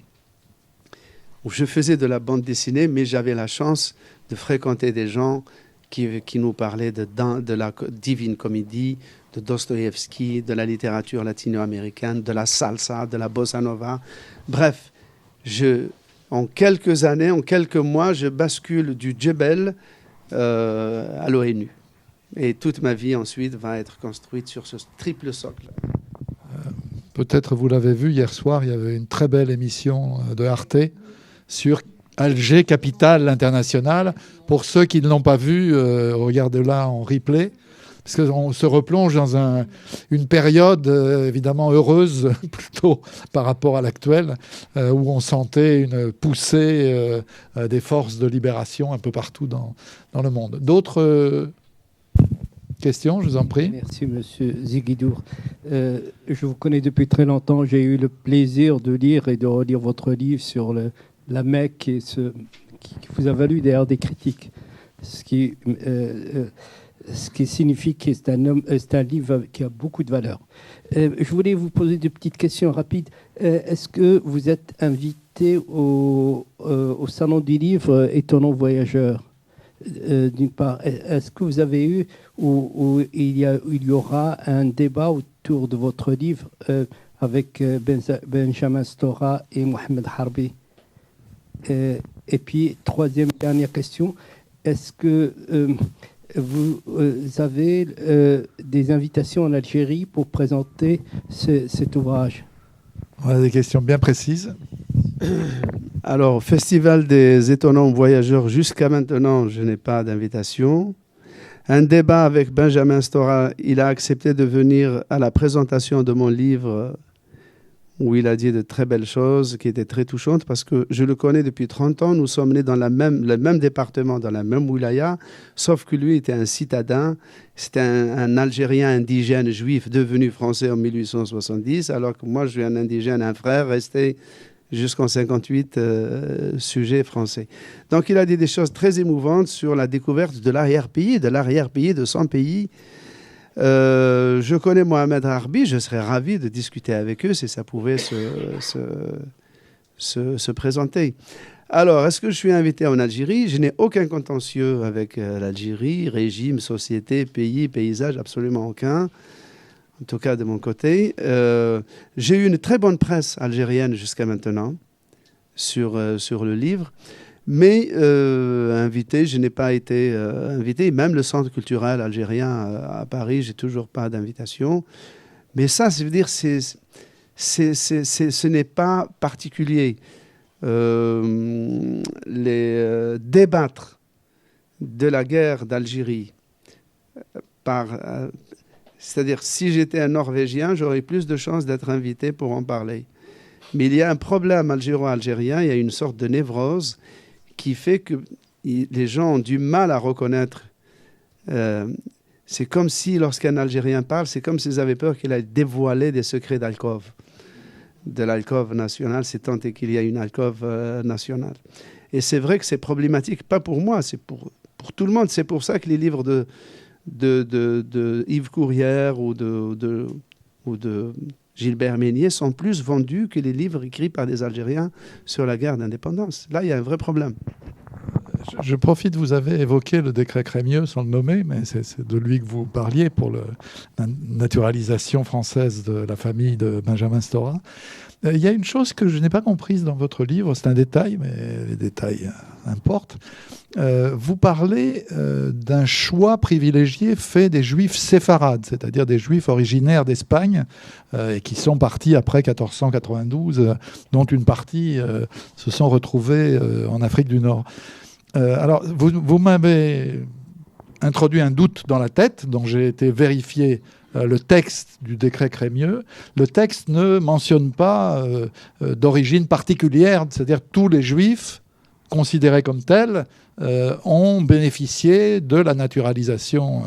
où je faisais de la bande dessinée, mais j'avais la chance de fréquenter des gens qui nous parlaient de la divine comédie, de Dostoïevski, de la littérature latino-américaine, de la salsa, de la bossa nova. Bref, en quelques années, en quelques mois, je bascule du Djebel à l'ONU. Et toute ma vie ensuite va être construite sur ce triple socle. Peut-être vous l'avez vu hier soir, il y avait une très belle émission de Arte sur Alger, capitale internationale. Pour ceux qui ne l'ont pas vu, regardez-la en replay. Parce qu'on se replonge dans une période évidemment heureuse, plutôt par rapport à l'actuelle, où on sentait une poussée des forces de libération un peu partout dans le monde. D'autres questions, je vous en prie. Merci, Monsieur Ziguidour. Je vous connais depuis très longtemps. J'ai eu le plaisir de lire et de relire votre livre sur la Mecque, qui vous a valu d'ailleurs des critiques. Ce qui signifie que c'est un livre qui a beaucoup de valeur. Je voulais vous poser 2 petites questions rapides. Est-ce que vous êtes invité au Salon du Livre Étonnant Voyageur, d'une part? Est-ce que vous avez eu où il y aura un débat autour de votre livre avec Benjamin Stora et Mohamed Harbi? Et puis, dernière question, est-ce que vous avez des invitations en Algérie pour présenter cet ouvrage? On a des questions bien précises. Alors, Festival des étonnants voyageurs, jusqu'à maintenant, je n'ai pas d'invitation. Un débat avec Benjamin Stora, il a accepté de venir à la présentation de mon livre où il a dit de très belles choses qui étaient très touchantes parce que je le connais depuis 30 ans. Nous sommes nés dans le même département, dans la même wilaya, sauf que lui était un citadin. C'était un Algérien indigène juif devenu français en 1870, alors que moi, je suis un indigène, un frère resté jusqu'en 58 sujet français. Donc, il a dit des choses très émouvantes sur la découverte de l'arrière-pays de son pays. Je connais Mohamed Harbi, je serais ravi de discuter avec eux si ça pouvait se présenter. Alors, est-ce que je suis invité en Algérie? Je n'ai aucun contentieux avec l'Algérie, régime, société, pays, paysage, absolument aucun. En tout cas, de mon côté. J'ai eu une très bonne presse algérienne jusqu'à maintenant. sur le livre. Mais invité, je n'ai pas été invité. Même le Centre culturel algérien à Paris, j'ai toujours pas d'invitation. Mais ça, je veux dire, ce n'est pas particulier. Débattre de la guerre d'Algérie c'est-à-dire, si j'étais un Norvégien, j'aurais plus de chances d'être invité pour en parler. Mais il y a un problème algéro-algérien, il y a une sorte de névrose qui fait que les gens ont du mal à reconnaître. C'est comme si, lorsqu'un Algérien parle, c'est comme s'ils avaient peur qu'il allait dévoiler des secrets d'alcôve, de l'alcôve nationale, c'est tant est qu'il y a une alcôve nationale. Et c'est vrai que c'est problématique, pas pour moi, c'est pour tout le monde. C'est pour ça que les livres de Yves Courrière ou de Gilbert Meignet sont plus vendus que les livres écrits par des Algériens sur la guerre d'indépendance. Là, il y a un vrai problème. Je profite, vous avez évoqué le décret Crémieux sans le nommer, mais c'est de lui que vous parliez pour la naturalisation française de la famille de Benjamin Stora. Il y a une chose que je n'ai pas comprise dans votre livre, c'est un détail, mais les détails importent. Vous parlez d'un choix privilégié fait des juifs séfarades, c'est-à-dire des juifs originaires d'Espagne et qui sont partis après 1492, dont une partie se sont retrouvés en Afrique du Nord. Alors, vous m'avez introduit un doute dans la tête, dont j'ai été vérifié le texte du décret Crémieux. Le texte ne mentionne pas d'origine particulière, c'est-à-dire tous les juifs considérés comme tels ont bénéficié de la naturalisation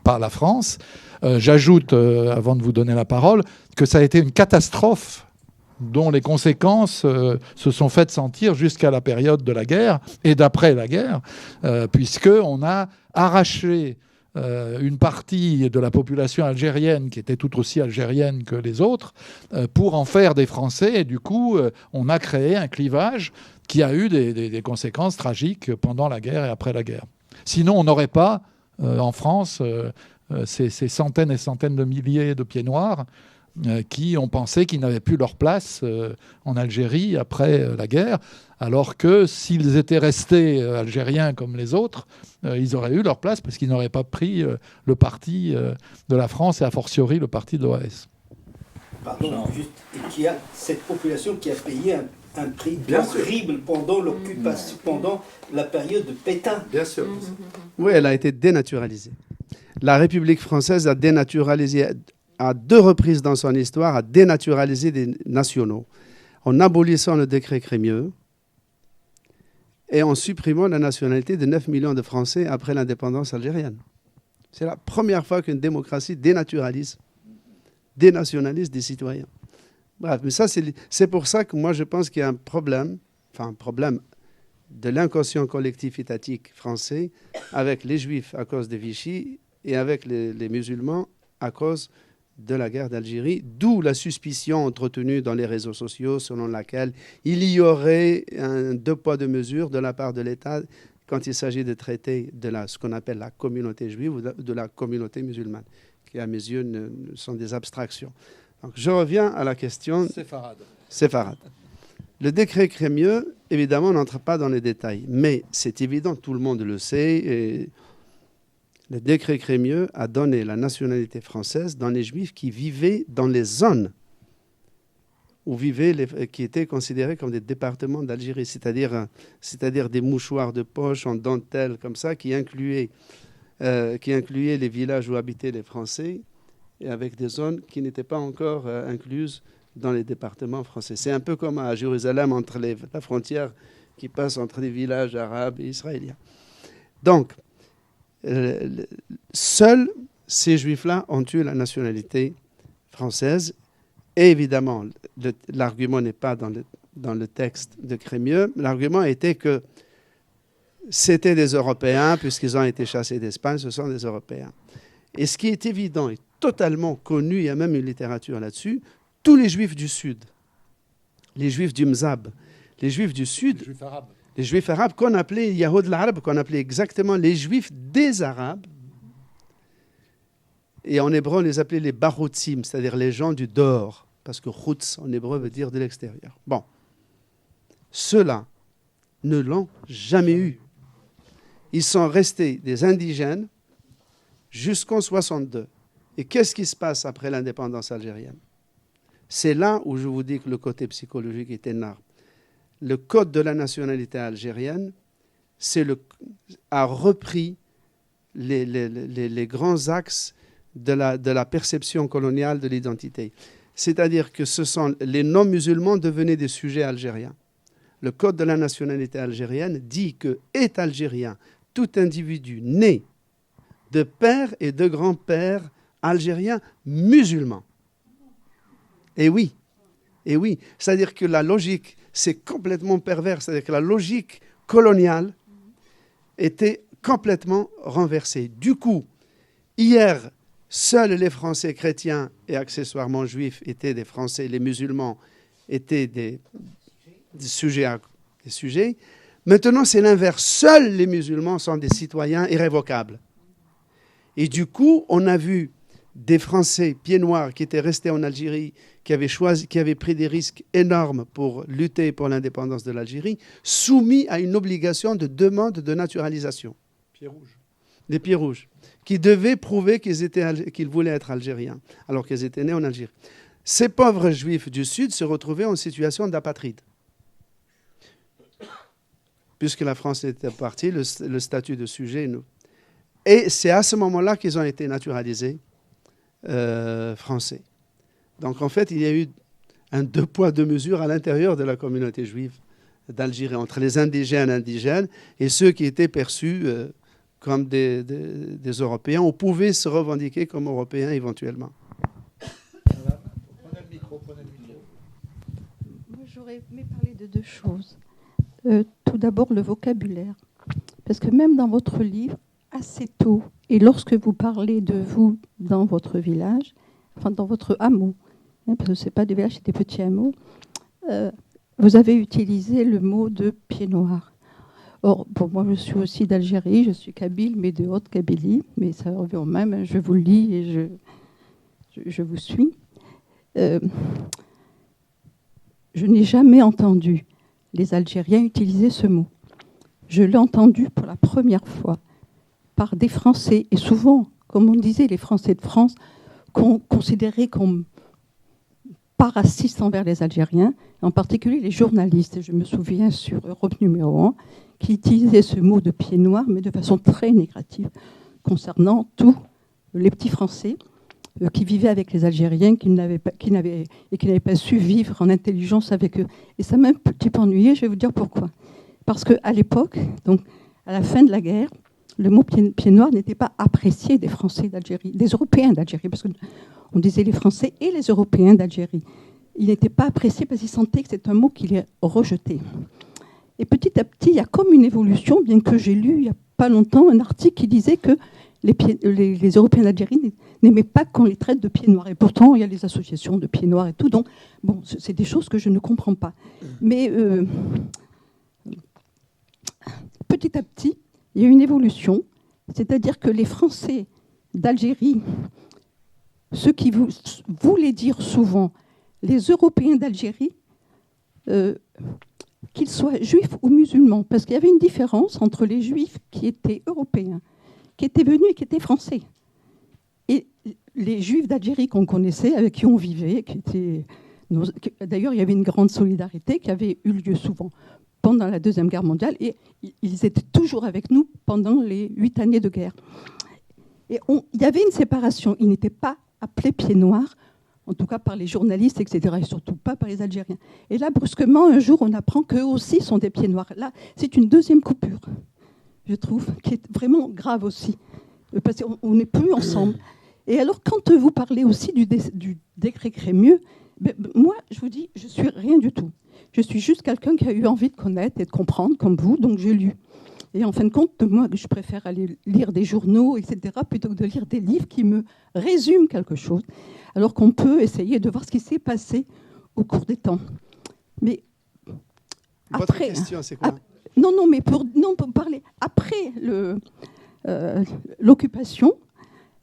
par la France. J'ajoute, avant de vous donner la parole, que ça a été une catastrophe dont les conséquences se sont faites sentir jusqu'à la période de la guerre et d'après la guerre, puisqu'on a arraché une partie de la population algérienne qui était tout aussi algérienne que les autres pour en faire des Français. Et du coup, on a créé un clivage qui a eu des conséquences tragiques pendant la guerre et après la guerre. Sinon, on n'aurait pas en France ces centaines et centaines de milliers de pieds noirs qui ont pensé qu'ils n'avaient plus leur place en Algérie après la guerre, alors que s'ils étaient restés algériens comme les autres, ils auraient eu leur place parce qu'ils n'auraient pas pris le parti de la France et a fortiori le parti de l'OAS. Pardon, juste, et qu'il y a cette population qui a payé un prix horrible pendant l'occupation, pendant la période de Pétain. Bien sûr. Oui, elle a été dénaturalisée. La République française a dénaturalisé à 2 reprises dans son histoire, a dénaturalisé des nationaux, en abolissant le décret Crémieux et en supprimant la nationalité de 9 millions de Français après l'indépendance algérienne. C'est la première fois qu'une démocratie dénationalise des citoyens. Bref, mais ça, c'est pour ça que moi, je pense qu'il y a un problème de l'inconscient collectif étatique français avec les Juifs à cause de Vichy et avec les musulmans à cause de la guerre d'Algérie, d'où la suspicion entretenue dans les réseaux sociaux selon laquelle il y aurait un 2 poids 2 mesures de la part de l'État quand il s'agit de traiter de ce qu'on appelle la communauté juive ou de la communauté musulmane, qui à mes yeux sont des abstractions. Donc, je reviens à la question séfarade. Le décret Crémieux, évidemment, n'entre pas dans les détails, mais c'est évident, tout le monde le sait, et le décret Crémieux a donné la nationalité française dans les Juifs qui vivaient dans les zones qui étaient considérés comme des départements d'Algérie, c'est-à-dire des mouchoirs de poche en dentelle comme ça, qui incluaient les villages où habitaient les Français, et avec des zones qui n'étaient pas encore incluses dans les départements français. C'est un peu comme à Jérusalem, entre la frontière qui passe entre les villages arabes et israéliens. Donc, seuls ces Juifs-là ont eu la nationalité française. Et évidemment, l'argument n'est pas dans le texte de Crémieux. L'argument était que c'était des Européens, puisqu'ils ont été chassés d'Espagne, ce sont des Européens. Et ce qui est évident et totalement connu, il y a même une littérature là-dessus, tous les Juifs du Sud, les Juifs du Mzab, les Juifs du Sud, les Juifs arabes qu'on appelait Yahoud l'Arabe, qu'on appelait exactement les Juifs des Arabes, et en hébreu on les appelait les Baroutzim, c'est-à-dire les gens du dehors, parce que Chutz en hébreu veut dire de l'extérieur. Bon, ceux-là ne l'ont jamais eu. Ils sont restés des indigènes jusqu'en 1962. Et qu'est-ce qui se passe après l'indépendance algérienne? C'est là où je vous dis que le côté psychologique est énorme. Le code de la nationalité algérienne a repris les grands axes de la perception coloniale de l'identité. C'est-à-dire que les non-musulmans devenaient des sujets algériens. Le code de la nationalité algérienne dit que est algérien tout individu né de père et de grand-père algériens musulmans. Et oui, c'est-à-dire que la logique, c'est complètement pervers, c'est-à-dire que la logique coloniale était complètement renversée. Du coup, hier, seuls les Français chrétiens et accessoirement juifs étaient des Français, les musulmans étaient des sujets. Maintenant, c'est l'inverse. Seuls les musulmans sont des citoyens irrévocables. Et du coup, on a vu des Français pieds noirs qui étaient restés en Algérie, qui avaient pris des risques énormes pour lutter pour l'indépendance de l'Algérie, soumis à une obligation de demande de naturalisation. Pieds rouges. Des pieds rouges, qui devaient prouver qu'ils voulaient être algériens, alors qu'ils étaient nés en Algérie. Ces pauvres juifs du Sud se retrouvaient en situation d'apatride. Puisque la France était partie, le statut de sujet. Et c'est à ce moment-là qu'ils ont été naturalisés français. Donc en fait, il y a eu un deux poids, deux mesures à l'intérieur de la communauté juive d'Algérie, entre les indigènes et ceux qui étaient perçus comme des Européens, ou pouvaient se revendiquer comme Européens éventuellement. Prenez le micro. Moi, j'aurais aimé parler de deux choses. Tout d'abord, le vocabulaire. Parce que même dans votre livre, assez tôt, et lorsque vous parlez de vous dans votre village, enfin dans votre hameau, parce que ce n'est pas des villages, c'est des petits hameaux, vous avez utilisé le mot de pied noir. Or, pour moi, je suis aussi d'Algérie, je suis kabyle, mais de Haute-Kabylie, mais ça revient au même, je vous lis et je vous suis. Je n'ai jamais entendu les Algériens utiliser ce mot. Je l'ai entendu pour la première fois par des Français, et souvent, comme on disait, les Français de France, considérés comme pas racistes envers les Algériens, en particulier les journalistes. Et je me souviens sur Europe numéro 1, qui utilisaient ce mot de pied noir, mais de façon très négative, concernant tous les petits Français qui vivaient avec les Algériens, qui n'avaient pas su vivre en intelligence avec eux. Et ça m'a un petit peu ennuyé, je vais vous dire pourquoi. Parce qu'à l'époque, donc à la fin de la guerre, le mot pied noir n'était pas apprécié des Français d'Algérie, des Européens d'Algérie, parce qu'on disait les Français et les Européens d'Algérie. Il n'était pas apprécié parce qu'ils sentaient que c'était un mot qu'il est rejeté. Et petit à petit, il y a comme une évolution, bien que j'ai lu il n'y a pas longtemps un article qui disait que les Européens d'Algérie n'aimaient pas qu'on les traite de pieds noirs. Et pourtant, il y a les associations de pieds noirs et tout. Donc, bon, c'est des choses que je ne comprends pas. Mais petit à petit, il y a une évolution. C'est-à-dire que les Français d'Algérie, ceux qui voulaient dire souvent les Européens d'Algérie, qu'ils soient juifs ou musulmans, parce qu'il y avait une différence entre les juifs qui étaient européens, qui étaient venus et qui étaient français, et les juifs d'Algérie qu'on connaissait, avec qui on vivait, d'ailleurs il y avait une grande solidarité qui avait eu lieu souvent pendant la Deuxième Guerre mondiale, et ils étaient toujours avec nous pendant les 8 années de guerre. Et il y avait une séparation, ils n'étaient pas appelés pieds noirs, en tout cas par les journalistes, etc., et surtout pas par les Algériens. Et là, brusquement, un jour, on apprend qu'eux aussi sont des pieds noirs. Là, c'est une deuxième coupure, je trouve, qui est vraiment grave aussi, parce qu'on n'est plus ensemble. Et alors, quand vous parlez aussi du décret Crémieux, moi, je vous dis, je suis rien du tout. Je suis juste quelqu'un qui a eu envie de connaître et de comprendre, comme vous, donc j'ai lu. Et en fin de compte, moi, je préfère aller lire des journaux, etc., plutôt que de lire des livres qui me résument quelque chose, alors qu'on peut essayer de voir ce qui s'est passé au cours des temps. Mais votre après, question, c'est quoi? mais pour parler après l'occupation,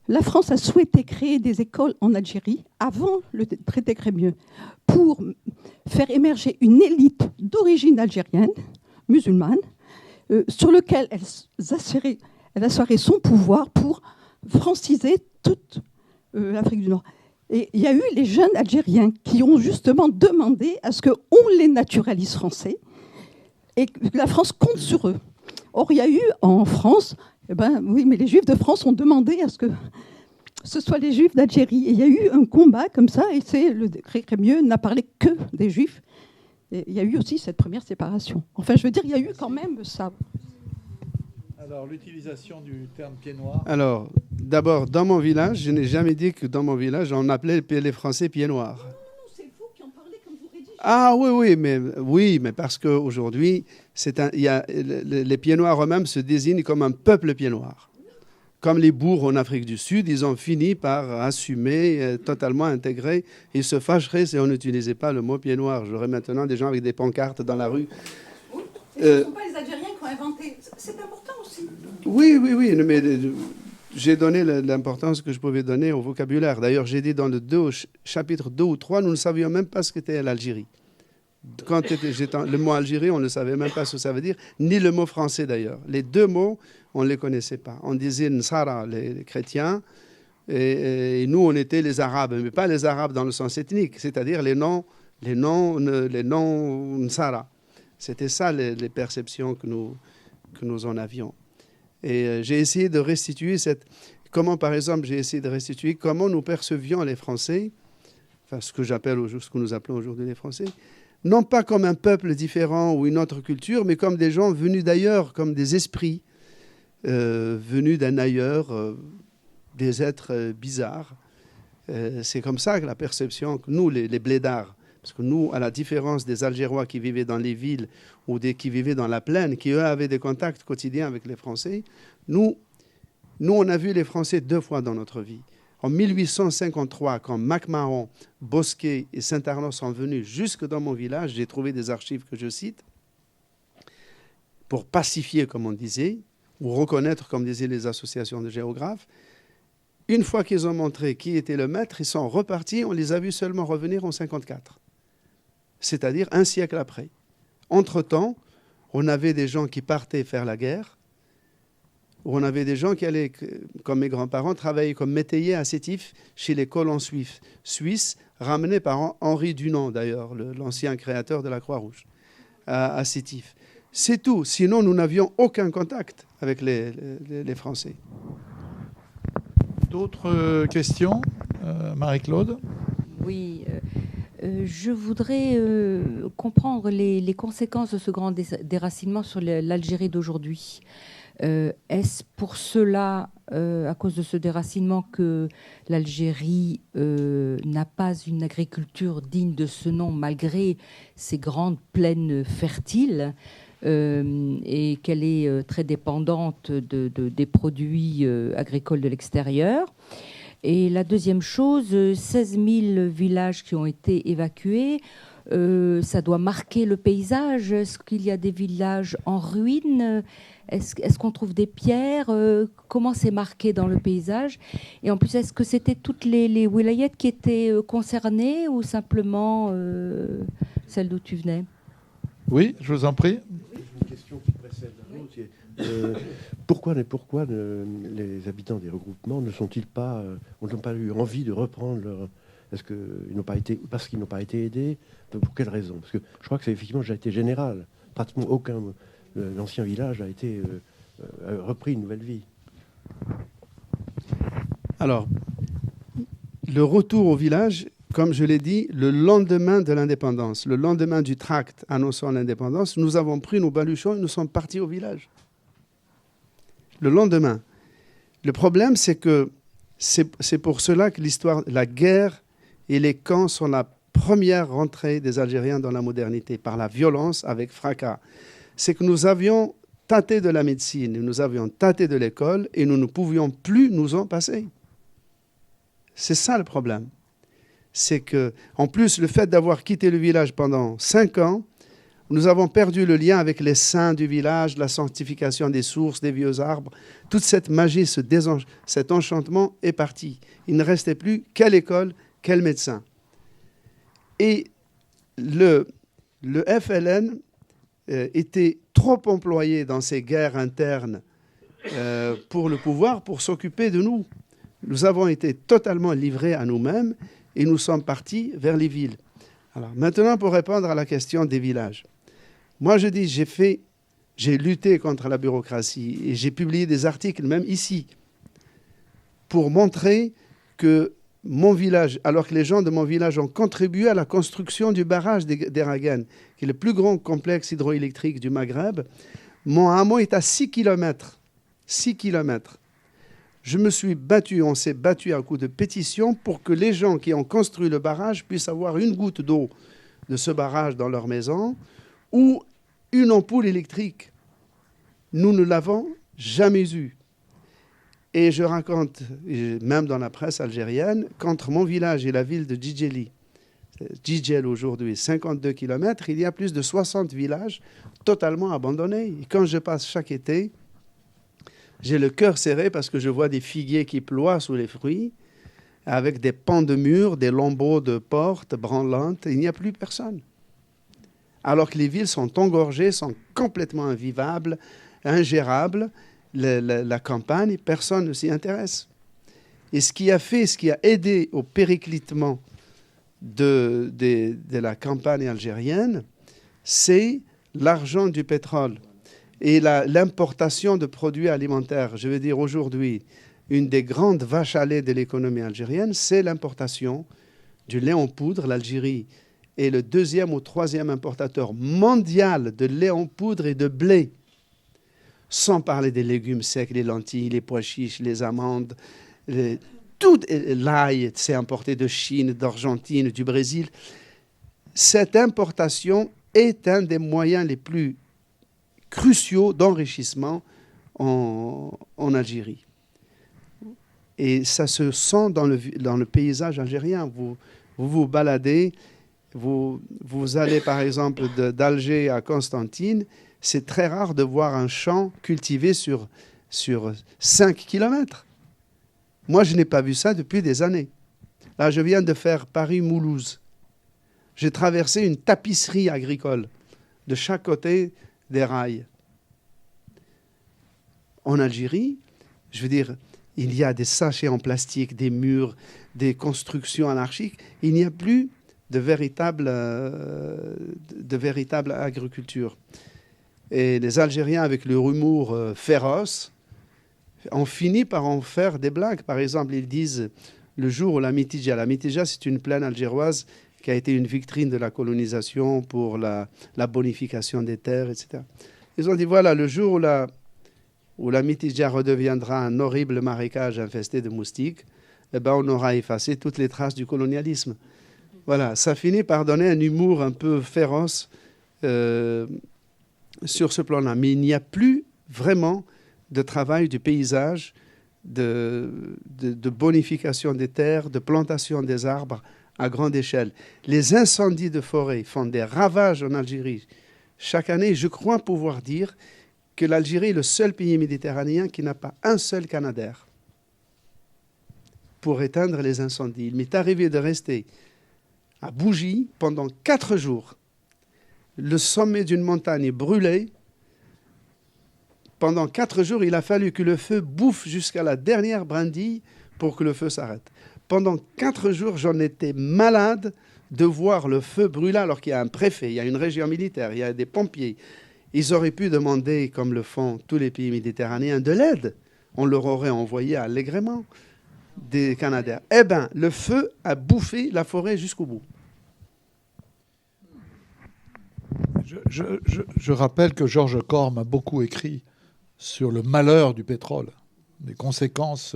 la France a souhaité créer des écoles en Algérie avant le traité Crémieux pour faire émerger une élite d'origine algérienne, musulmane, sur lequel elle asseoirait son pouvoir pour franciser toute l'Afrique du Nord. Et il y a eu les jeunes Algériens qui ont justement demandé à ce qu'on les naturalise français et que la France compte sur eux. Or, il y a eu en France, oui, mais les Juifs de France ont demandé à ce que ce soit les Juifs d'Algérie. Et il y a eu un combat comme ça, et le décret Crémieux n'a parlé que des Juifs. Et il y a eu aussi cette première séparation. Enfin, je veux dire, il y a eu quand même ça. Alors, l'utilisation du terme pied noir. Alors, d'abord, dans mon village, je n'ai jamais dit que dans mon village, on appelait les Français pieds noirs. C'est vous qui en parlez comme vous rédigez. Ah oui, mais parce qu'aujourd'hui, les pieds noirs eux-mêmes se désignent comme un peuple pied noir. Comme les bourgs en Afrique du Sud, ils ont fini par assumer, totalement intégrer. Ils se fâcheraient si on n'utilisait pas le mot pied noir. J'aurais maintenant des gens avec des pancartes dans la rue. Oui, ce ne sont pas les Algériens qui ont inventé. C'est important aussi. Oui, mais j'ai donné l'importance que je pouvais donner au vocabulaire. D'ailleurs, j'ai dit dans le chapitre 2 ou 3, nous ne savions même pas ce qu'était l'Algérie. Quand le mot Algérie, on ne savait même pas ce que ça veut dire, ni le mot français d'ailleurs. Les deux mots, on ne les connaissait pas. On disait Nsara, les chrétiens, et nous, on était les Arabes, mais pas les Arabes dans le sens ethnique, c'est-à-dire les noms Nsara. C'était ça les perceptions que nous en avions. Et j'ai essayé de restituer comment, par exemple, comment nous percevions les Français, enfin ce que nous appelons aujourd'hui les Français, non pas comme un peuple différent ou une autre culture, mais comme des gens venus d'ailleurs, comme des esprits venus d'un ailleurs, des êtres bizarres. C'est comme ça que la perception que nous, les blédards, parce que nous, à la différence des Algérois qui vivaient dans les villes ou qui vivaient dans la plaine, qui eux avaient des contacts quotidiens avec les Français, nous, on a vu les Français 2 fois dans notre vie. En 1853, quand MacMahon, Bosquet et Saint-Arnaud sont venus jusque dans mon village, j'ai trouvé des archives que je cite, pour pacifier, comme on disait, ou reconnaître, comme disaient les associations de géographes. Une fois qu'ils ont montré qui était le maître, ils sont repartis, on les a vus seulement revenir en 1954. C'est-à-dire un siècle après. Entre-temps, on avait des gens qui partaient faire la guerre, où on avait des gens qui allaient, comme mes grands-parents, travailler comme métayers à Sétif chez les colons suisses, ramenés par Henri Dunant, d'ailleurs, l'ancien créateur de la Croix-Rouge, à Sétif. C'est tout. Sinon, nous n'avions aucun contact avec les Français. D'autres questions, Marie-Claude? Oui, je voudrais comprendre les conséquences de ce grand déracinement sur l'Algérie d'aujourd'hui. Est-ce pour cela, à cause de ce déracinement, que l'Algérie n'a pas une agriculture digne de ce nom, malgré ses grandes plaines fertiles, et qu'elle est très dépendante des produits agricoles de l'extérieur? Et la deuxième chose, 16 000 villages qui ont été évacués, ça doit marquer le paysage. Est-ce qu'il y a des villages en ruine? Est-ce qu'on trouve des pierres? Comment c'est marqué dans le paysage? Et en plus, est-ce que c'était toutes les wilayettes qui étaient concernées ou simplement celle d'où tu venais? Oui, je vous en prie. Une question qui précède la nôtre. Pourquoi les habitants des regroupements n'ont pas eu envie de reprendre leur... Est-ce qu'ils n'ont pas été, parce qu'ils n'ont pas été aidés? Pour quelle raison? Parce que je crois que c'est effectivement déjà été général. Pratiquement aucun... L'ancien village a été repris une nouvelle vie. Alors, le retour au village, comme je l'ai dit, le lendemain de l'indépendance, le lendemain du tract annonçant l'indépendance, nous avons pris nos baluchons et nous sommes partis au village. Le lendemain. Le problème, c'est que c'est pour cela que la guerre et les camps sont la première rentrée des Algériens dans la modernité, par la violence avec fracas. C'est que nous avions tâté de la médecine, nous avions tâté de l'école et nous ne pouvions plus nous en passer. C'est ça le problème. C'est que, en plus, le fait d'avoir quitté le village pendant 5 ans, Nous avons perdu le lien avec les saints du village, la sanctification des sources, des vieux arbres. Toute cette magie, cet enchantement est parti. Il ne restait plus quelle école, quel médecin. Et le FLN était trop employé dans ces guerres internes pour le pouvoir, pour s'occuper de nous. Nous avons été totalement livrés à nous-mêmes et nous sommes partis vers les villes. Alors, maintenant, pour répondre à la question des villages. Moi, je dis, j'ai lutté contre la bureaucratie et j'ai publié des articles, même ici, pour montrer que mon village, alors que les gens de mon village ont contribué à la construction du barrage d'Eraguén, qui est le plus grand complexe hydroélectrique du Maghreb, mon hameau est à 6 km. 6 km. Je me suis battu, on s'est battu à coup de pétition pour que les gens qui ont construit le barrage puissent avoir une goutte d'eau de ce barrage dans leur maison ou une ampoule électrique. Nous ne l'avons jamais eu. Et je raconte, même dans la presse algérienne, qu'entre mon village et la ville de Djidjeli, Djidjel aujourd'hui, 52 km, il y a plus de 60 villages totalement abandonnés. Et quand je passe chaque été, j'ai le cœur serré parce que je vois des figuiers qui ploient sous les fruits, avec des pans de murs, des lambeaux de portes branlantes. Il n'y a plus personne. Alors que les villes sont engorgées, sont complètement invivables, ingérables. La campagne, personne ne s'y intéresse. Et ce qui a aidé au périclitement de la campagne algérienne, c'est l'argent du pétrole et l'importation de produits alimentaires. Je veux dire, aujourd'hui, une des grandes vaches à lait de l'économie algérienne, c'est l'importation du lait en poudre. L'Algérie est le 2e ou 3e importateur mondial de lait en poudre et de blé. Sans parler des légumes secs, les lentilles, les pois chiches, les amandes, tout l'ail, c'est importé de Chine, d'Argentine, du Brésil. Cette importation est un des moyens les plus cruciaux d'enrichissement en Algérie. Et ça se sent dans le paysage algérien. Vous baladez, vous allez par exemple d'Alger à Constantine. C'est très rare de voir un champ cultivé sur 5 km. Moi, je n'ai pas vu ça depuis des années. Là, je viens de faire Paris-Moulouse. J'ai traversé une tapisserie agricole de chaque côté des rails. En Algérie, je veux dire, il y a des sachets en plastique, des murs, des constructions anarchiques. Il n'y a plus de véritable agriculture. Et les Algériens, avec leur humour féroce, ont fini par en faire des blagues. Par exemple, ils disent le jour où la Mitidja, c'est une plaine algéroise qui a été une vitrine de la colonisation pour la bonification des terres, etc. Ils ont dit, voilà, le jour où la Mitidja redeviendra un horrible marécage infesté de moustiques, eh ben, on aura effacé toutes les traces du colonialisme. Voilà, ça finit par donner un humour un peu féroce sur ce plan-là. Mais il n'y a plus vraiment de travail du paysage, de bonification des terres, de plantation des arbres à grande échelle. Les incendies de forêt font des ravages en Algérie. Chaque année, je crois pouvoir dire que l'Algérie est le seul pays méditerranéen qui n'a pas un seul Canadair pour éteindre les incendies. Il m'est arrivé de rester à Bougie pendant 4 jours. Le sommet d'une montagne est brûlé. Pendant 4 jours, il a fallu que le feu bouffe jusqu'à la dernière brindille pour que le feu s'arrête. Pendant 4 jours, j'en étais malade de voir le feu brûler alors qu'il y a un préfet, il y a une région militaire, il y a des pompiers. Ils auraient pu demander, comme le font tous les pays méditerranéens, de l'aide. On leur aurait envoyé allègrement des Canadaires. Eh bien, le feu a bouffé la forêt jusqu'au bout. Je rappelle que Georges Corme a beaucoup écrit sur le malheur du pétrole, les conséquences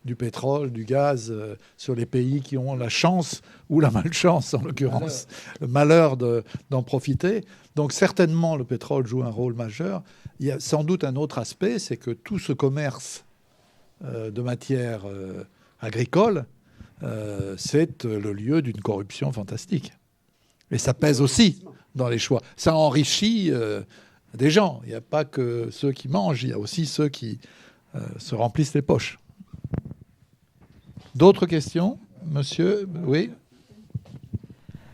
du pétrole, du gaz, sur les pays qui ont la chance ou la malchance, en l'occurrence, le malheur d'en profiter. Donc certainement, le pétrole joue un rôle majeur. Il y a sans doute un autre aspect, c'est que tout ce commerce de matières agricoles, c'est le lieu d'une corruption fantastique. Et ça pèse aussi dans les choix. Ça enrichit des gens. Il n'y a pas que ceux qui mangent, il y a aussi ceux qui se remplissent les poches. D'autres questions, monsieur? Oui.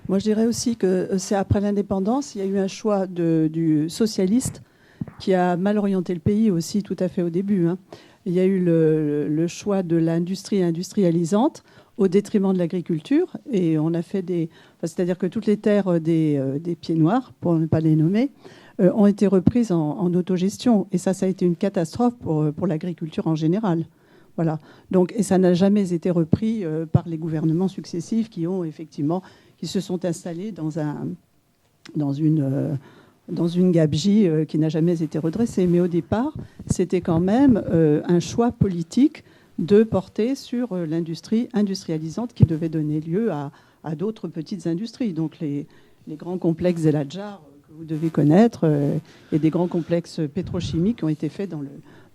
Moi, je dirais aussi que c'est après l'indépendance, il y a eu un choix du socialiste qui a mal orienté le pays aussi tout à fait au début. Il y a eu le choix de l'industrie industrialisante au détriment de l'agriculture. Et on a fait c'est-à-dire que toutes les terres des Pieds Noirs, pour ne pas les nommer, ont été reprises en autogestion. Et ça a été une catastrophe pour l'agriculture en général. Voilà. Donc, et ça n'a jamais été repris par les gouvernements successifs qui se sont installés dans une gabegie qui n'a jamais été redressée. Mais au départ, c'était quand même un choix politique de porter sur l'industrie industrialisante qui devait donner lieu à d'autres petites industries. Donc les grands complexes El Hadjar que vous devez connaître et des grands complexes pétrochimiques qui ont été faits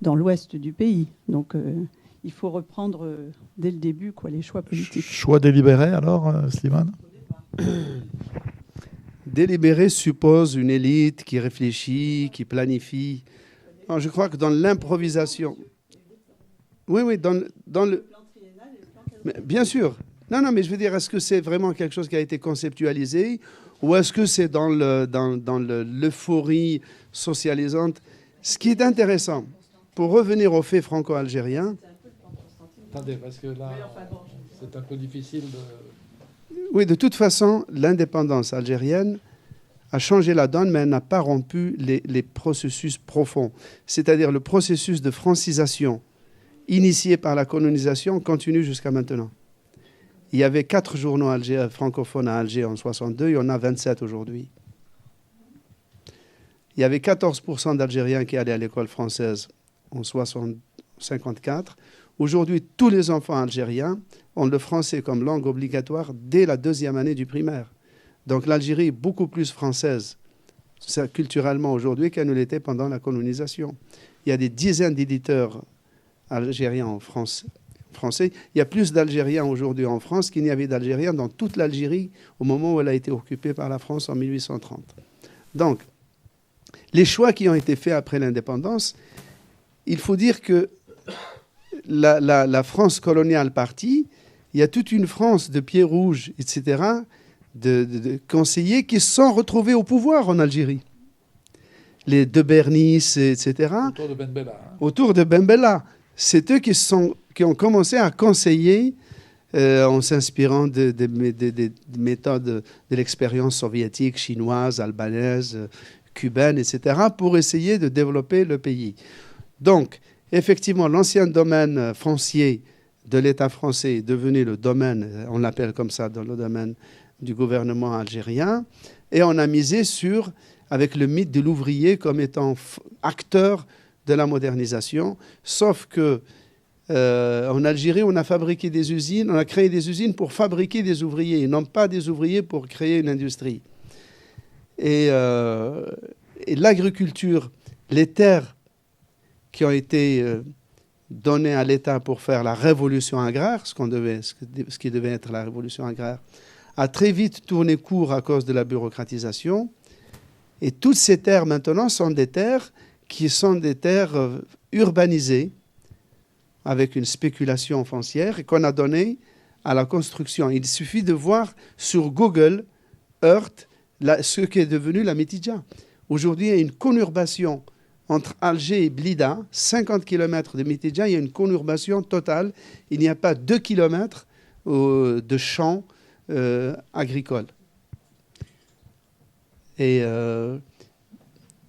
dans l'ouest du pays. Donc il faut reprendre dès le début les choix politiques. Choix délibéré alors, Slimane? Délibéré suppose une élite qui réfléchit, qui planifie. Non, je crois que dans l'improvisation... Oui, dans le... Mais, bien sûr. Non, mais je veux dire, est-ce que c'est vraiment quelque chose qui a été conceptualisé ou est-ce que c'est dans l'euphorie socialisante? Ce qui est intéressant, pour revenir aux faits franco-algériens... Attendez, parce que là, c'est un peu difficile de... Oui, de toute façon, l'indépendance algérienne a changé la donne, mais elle n'a pas rompu les processus profonds. C'est-à-dire le processus de francisation initié par la colonisation continue jusqu'à maintenant. Il y avait 4 journaux francophones à Alger en 62, il y en a 27 aujourd'hui. Il y avait 14% d'Algériens qui allaient à l'école française en 54. Aujourd'hui, tous les enfants algériens ont le français comme langue obligatoire dès la 2e année du primaire. Donc l'Algérie est beaucoup plus française culturellement aujourd'hui qu'elle ne l'était pendant la colonisation. Il y a des dizaines d'éditeurs algériens en français. Il y a plus d'Algériens aujourd'hui en France qu'il n'y avait d'Algériens dans toute l'Algérie au moment où elle a été occupée par la France en 1830. Donc, les choix qui ont été faits après l'indépendance, il faut dire que la France coloniale partie, il y a toute une France de pieds rouges, etc., de conseillers qui se sont retrouvés au pouvoir en Algérie. Les de Bernice, etc. Autour de Ben Bella. Autour de Ben Bella. C'est eux qui ont commencé à conseiller en s'inspirant des méthodes de l'expérience soviétique, chinoise, albanaise, cubaine, etc., pour essayer de développer le pays. Donc, effectivement, l'ancien domaine foncier de l'État français est devenu le domaine, on l'appelle comme ça, dans le domaine du gouvernement algérien, et on a misé avec le mythe de l'ouvrier comme étant acteur de la modernisation, sauf que en Algérie, on a fabriqué des usines, on a créé des usines pour fabriquer des ouvriers, et non pas des ouvriers pour créer une industrie. Et l'agriculture, les terres qui ont été données à l'État pour faire la révolution agraire, ce qui devait être la révolution agraire, a très vite tourné court à cause de la bureaucratisation. Et toutes ces terres maintenant sont des terres qui sont des terres urbanisées avec une spéculation foncière et qu'on a donné à la construction. Il suffit de voir sur Google Earth ce qui est devenu la Mitidja. Aujourd'hui, il y a une conurbation entre Alger et Blida, 50 km de Mitidja, il y a une conurbation totale. Il n'y a pas 2 km de champs agricoles. Et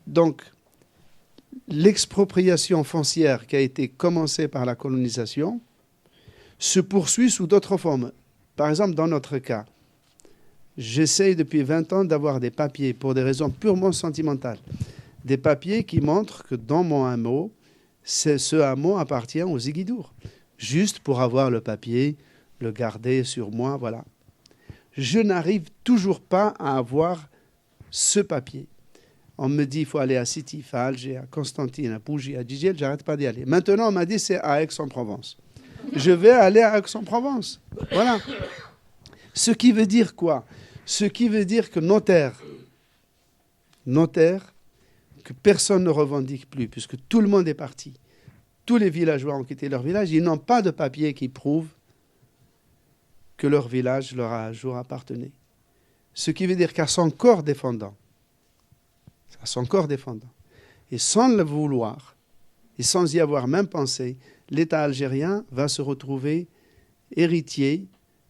donc, l'expropriation foncière qui a été commencée par la colonisation se poursuit sous d'autres formes. Par exemple, dans notre cas, j'essaye depuis 20 ans d'avoir des papiers pour des raisons purement sentimentales. Des papiers qui montrent que dans mon hameau, ce hameau appartient aux Ziguidours. Juste pour avoir le papier, le garder sur moi, voilà. Je n'arrive toujours pas à avoir ce papier. On me dit qu'il faut aller à Sétif, à Alger, à Constantine, à Pougy, à Djidjel, j'arrête pas d'y aller. Maintenant, on m'a dit c'est à Aix-en-Provence. Je vais aller à Aix-en-Provence. Voilà. Ce qui veut dire quoi? Ce qui veut dire que nos terres, que personne ne revendique plus, puisque tout le monde est parti. Tous les villageois ont quitté leur village. Ils n'ont pas de papier qui prouve que leur village leur a un jour appartenu. Ce qui veut dire qu'à son corps défendant, et sans le vouloir, et sans y avoir même pensé, l'État algérien va se retrouver héritier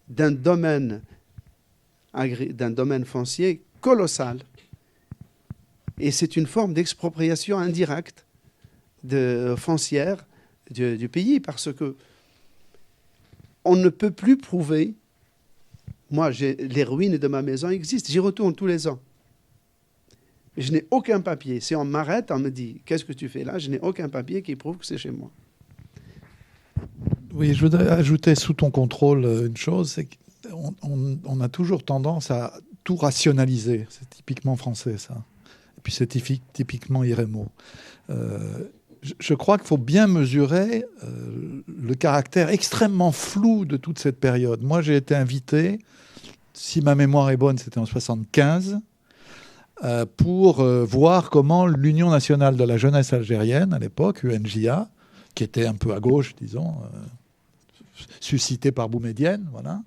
d'un domaine foncier colossal. Et c'est une forme d'expropriation indirecte foncière du pays, parce que on ne peut plus prouver. Moi, les ruines de ma maison existent, j'y retourne tous les ans. Je n'ai aucun papier. Si on m'arrête, on me dit « Qu'est-ce que tu fais là ?» Je n'ai aucun papier qui prouve que c'est chez moi. Oui, je voudrais ajouter sous ton contrôle une chose, c'est qu'on a toujours tendance à tout rationaliser. C'est typiquement français, ça. Et puis c'est typiquement IREMO. Je crois qu'il faut bien mesurer le caractère extrêmement flou de toute cette période. Moi, j'ai été invité, si ma mémoire est bonne, c'était en 1975, pour voir comment l'Union nationale de la jeunesse algérienne, à l'époque, UNJA, qui était un peu à gauche, disons, suscitée par Boumedienne, voilà,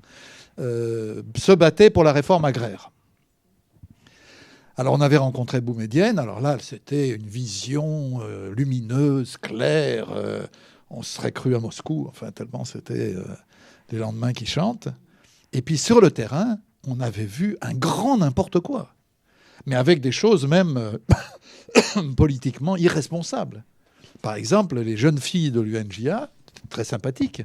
se battait pour la réforme agraire. Alors on avait rencontré Boumedienne, alors là c'était une vision lumineuse, claire, on se serait cru à Moscou, enfin tellement c'était les lendemains qui chantent. Et puis sur le terrain, on avait vu un grand n'importe quoi, mais avec des choses même politiquement irresponsables. Par exemple, les jeunes filles de l'UNJA, très sympathiques,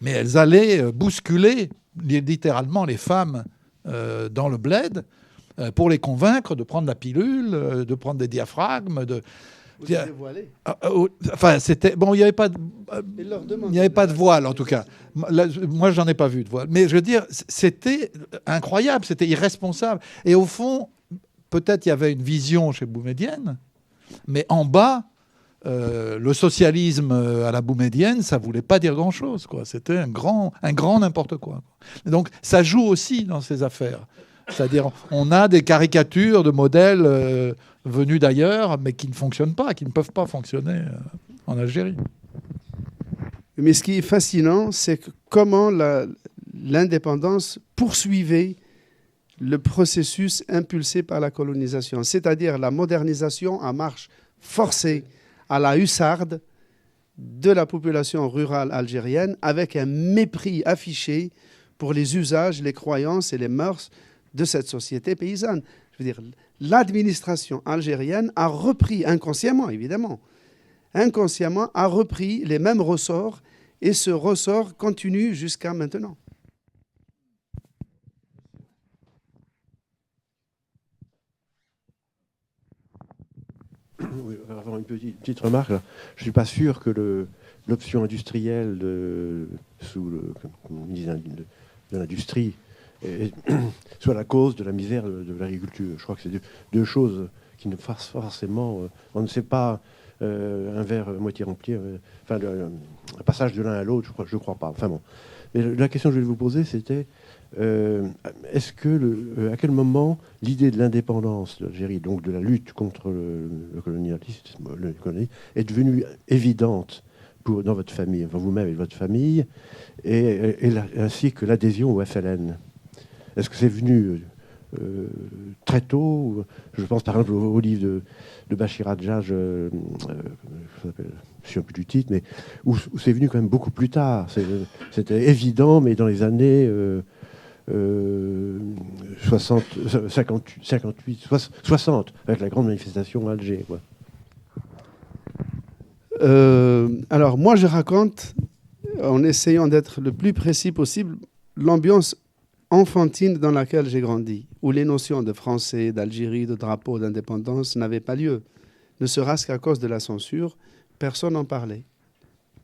mais elles allaient bousculer littéralement les femmes dans le bled pour les convaincre de prendre la pilule, de prendre des diaphragmes. Enfin, c'était bon. Il n'y avait pas de voile en tout cas. Moi, j'en ai pas vu de voile. Mais je veux dire, c'était incroyable, c'était irresponsable. Et au fond, peut-être il y avait une vision chez Boumedienne, mais en bas, le socialisme à la Boumedienne, ça voulait pas dire grand-chose, quoi. C'était un grand n'importe quoi. Donc, ça joue aussi dans ces affaires. C'est-à-dire, on a des caricatures de modèles venus d'ailleurs, mais qui ne fonctionnent pas, qui ne peuvent pas fonctionner en Algérie. Mais ce qui est fascinant, c'est que comment l'indépendance poursuivait le processus impulsé par la colonisation, c'est-à-dire la modernisation à marche forcée, à la hussarde, de la population rurale algérienne, avec un mépris affiché pour les usages, les croyances et les mœurs de cette société paysanne. Je veux dire, l'administration algérienne a repris, inconsciemment évidemment, a repris les mêmes ressorts, et ce ressort continue jusqu'à maintenant. Oui, avoir une petite remarque. Là. Je ne suis pas sûr que l'option industrielle comme on dit, de l'industrie soit la cause de la misère de l'agriculture. Je crois que c'est deux choses qui ne fassent forcément... on ne sait pas un verre moitié rempli, un passage de l'un à l'autre, je crois pas. Enfin bon. Mais la question que je voulais vous poser, c'était est-ce que à quel moment l'idée de l'indépendance de l'Algérie, donc de la lutte contre le colonialisme, est devenue évidente dans votre famille, enfin vous-même et votre famille, ainsi que l'adhésion au FLN? Est-ce que c'est venu très tôt? Je pense par exemple au livre de Bachir Hadjadj, je ne me souviens plus du titre, mais où c'est venu quand même beaucoup plus tard. C'était évident, mais dans les années 60, 58, 60, avec la grande manifestation à Alger. Quoi. Alors moi je raconte, en essayant d'être le plus précis possible, l'ambiance enfantine dans laquelle j'ai grandi, où les notions de français, d'Algérie, de drapeau, d'indépendance n'avaient pas lieu. Ne serait-ce qu'à cause de la censure, personne n'en parlait.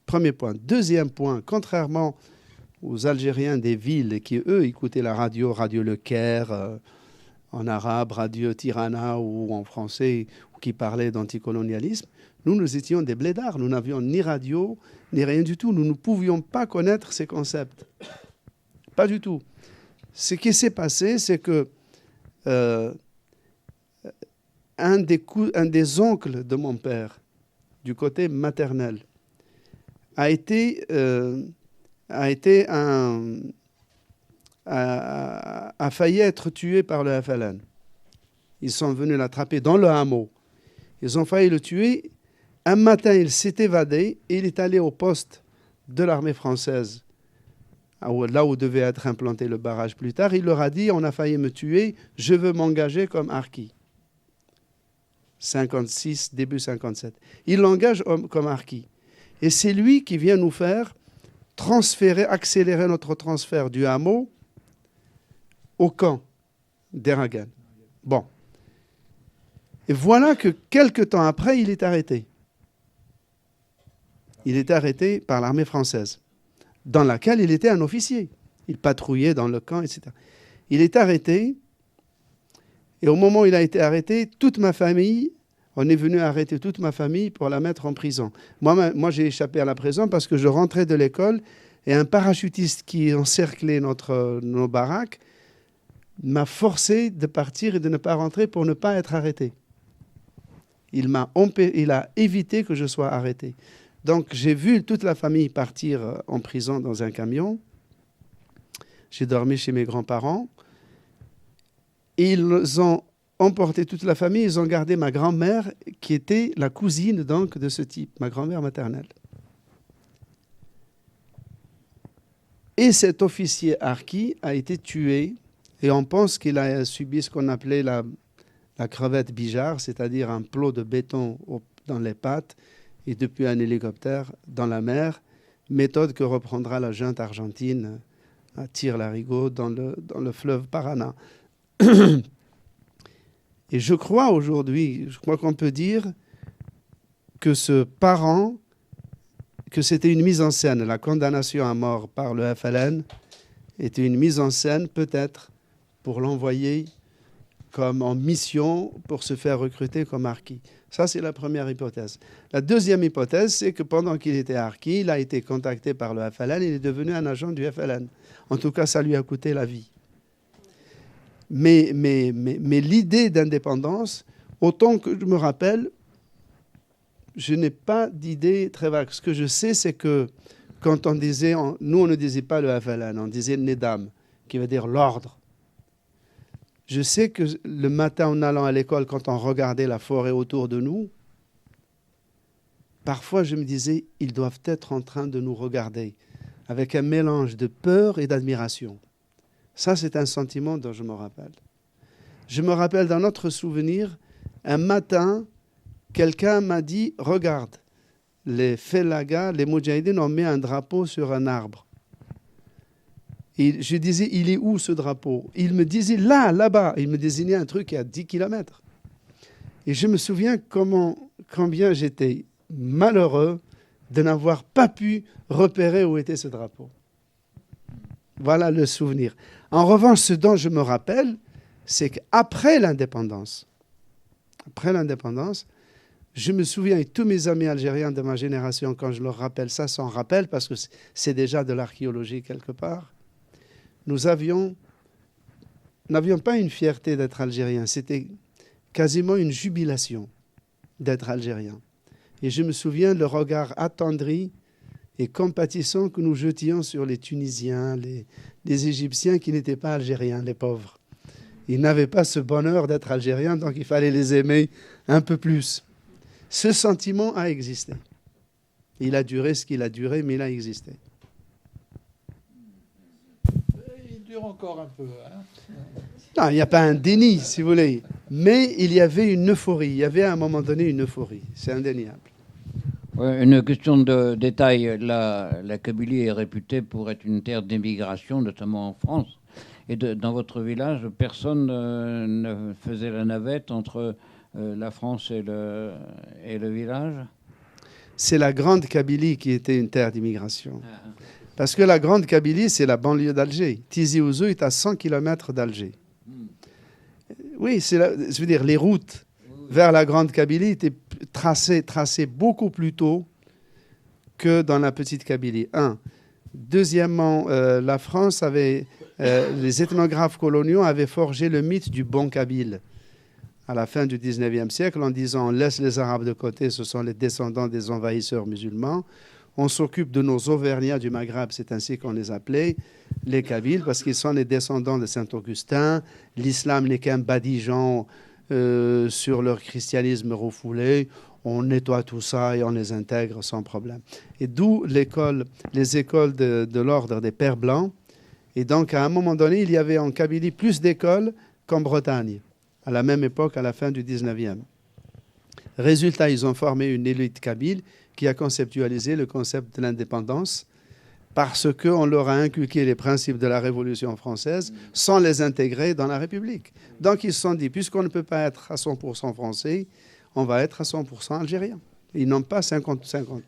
Premier point. Deuxième point, contrairement aux Algériens des villes qui, eux, écoutaient la radio Le Caire, en arabe, radio Tirana ou en français, ou qui parlaient d'anticolonialisme, nous étions des blédards. Nous n'avions ni radio, ni rien du tout. Nous ne pouvions pas connaître ces concepts. Pas du tout. Ce qui s'est passé, c'est que un des oncles de mon père, du côté maternel, a été a failli être tué par le FLN. Ils sont venus l'attraper dans le hameau. Ils ont failli le tuer. Un matin, il s'est évadé et il est allé au poste de l'armée française, là où devait être implanté le barrage plus tard. Il leur a dit, on a failli me tuer, je veux m'engager comme harki. 56, début 57. Il l'engage comme harki. Et c'est lui qui vient nous faire accélérer notre transfert du hameau au camp d'Eragan. Bon. Et voilà que quelque temps après, il est arrêté. Il est arrêté par l'armée française, dans laquelle il était un officier. Il patrouillait dans le camp, etc. Il est arrêté, et au moment où il a été arrêté, toute ma famille, on est venu arrêter toute ma famille pour la mettre en prison. Moi j'ai échappé à la prison parce que je rentrais de l'école, et un parachutiste qui encerclait nos baraques m'a forcé de partir et de ne pas rentrer pour ne pas être arrêté. Il a évité que je sois arrêté. Donc, j'ai vu toute la famille partir en prison dans un camion. J'ai dormi chez mes grands-parents. Ils ont emporté toute la famille. Ils ont gardé ma grand-mère, qui était la cousine donc de ce type, ma grand-mère maternelle. Et cet officier harki a été tué. Et on pense qu'il a subi ce qu'on appelait la crevette Bijard, c'est-à-dire un plot de béton dans les pattes, et depuis un hélicoptère dans la mer, méthode que reprendra la junte argentine à Tire-Larigot dans le fleuve Paraná. Et je crois qu'on peut dire que que c'était une mise en scène. La condamnation à mort par le FLN était une mise en scène peut-être pour l'envoyer comme en mission pour se faire recruter comme harki. Ça, c'est la première hypothèse. La deuxième hypothèse, c'est que pendant qu'il était harki, il a été contacté par le FLN, il est devenu un agent du FLN. En tout cas, ça lui a coûté la vie. Mais l'idée d'indépendance, autant que je me rappelle, je n'ai pas d'idée très vague. Ce que je sais, c'est que quand on disait, nous on ne disait pas le FLN, on disait Nedam, qui veut dire l'ordre. Je sais que le matin en allant à l'école, quand on regardait la forêt autour de nous, parfois je me disais, ils doivent être en train de nous regarder, avec un mélange de peur et d'admiration. Ça, c'est un sentiment dont je me rappelle. Je me rappelle dans notre souvenir, un matin, quelqu'un m'a dit, regarde, les Felagas, les Moudjahidines ont mis un drapeau sur un arbre. Et je disais, il est où ce drapeau? Il me disait, là-bas. Il me désignait un truc à 10 km. Et je me souviens combien j'étais malheureux de n'avoir pas pu repérer où était ce drapeau. Voilà le souvenir. En revanche, ce dont je me rappelle, c'est qu'après l'indépendance, je me souviens, et tous mes amis algériens de ma génération, quand je leur rappelle ça, s'en rappellent, parce que c'est déjà de l'archéologie quelque part, nous n'avions pas une fierté d'être algérien, c'était quasiment une jubilation d'être algérien. Et je me souviens le regard attendri et compatissant que nous jetions sur les Tunisiens, les Égyptiens qui n'étaient pas algériens, les pauvres. Ils n'avaient pas ce bonheur d'être algériens, donc il fallait les aimer un peu plus. Ce sentiment a existé. Il a duré ce qu'il a duré, mais il a existé. Il dure encore un peu. Hein. Non, il n'y a pas un déni, si vous voulez. Mais il y avait une euphorie. Il y avait à un moment donné une euphorie. C'est indéniable. Ouais, une question de détail. La Kabylie est réputée pour être une terre d'émigration, notamment en France. Et dans votre village, personne ne faisait la navette entre la France et le village? C'est la Grande Kabylie qui était une terre d'immigration. Parce que la Grande Kabylie, c'est la banlieue d'Alger. Tizi Ouzou est à 100 km d'Alger. Oui, je veux dire, les routes vers la Grande Kabylie étaient tracées beaucoup plus tôt que dans la Petite Kabylie. Deuxièmement, la France avait Les ethnographes coloniaux avaient forgé le mythe du bon kabyle à la fin du 19e siècle en disant « on laisse les Arabes de côté, ce sont les descendants des envahisseurs musulmans. On s'occupe de nos Auvergnats du Maghreb, c'est ainsi qu'on les appelait, les Kabyles, parce qu'ils sont les descendants de Saint-Augustin. L'islam n'est qu'un badigeon sur leur christianisme refoulé. On nettoie tout ça et on les intègre sans problème. » Et d'où les écoles de l'ordre des Pères Blancs. Et donc, à un moment donné, il y avait en Kabylie plus d'écoles qu'en Bretagne, à la même époque, à la fin du 19e. Résultat, ils ont formé une élite kabyle qui a conceptualisé le concept de l'indépendance parce qu'on leur a inculqué les principes de la Révolution française sans les intégrer dans la République. Donc, ils se sont dit, puisqu'on ne peut pas être à 100% français, on va être à 100% algérien. Ils n'ont pas 50-50.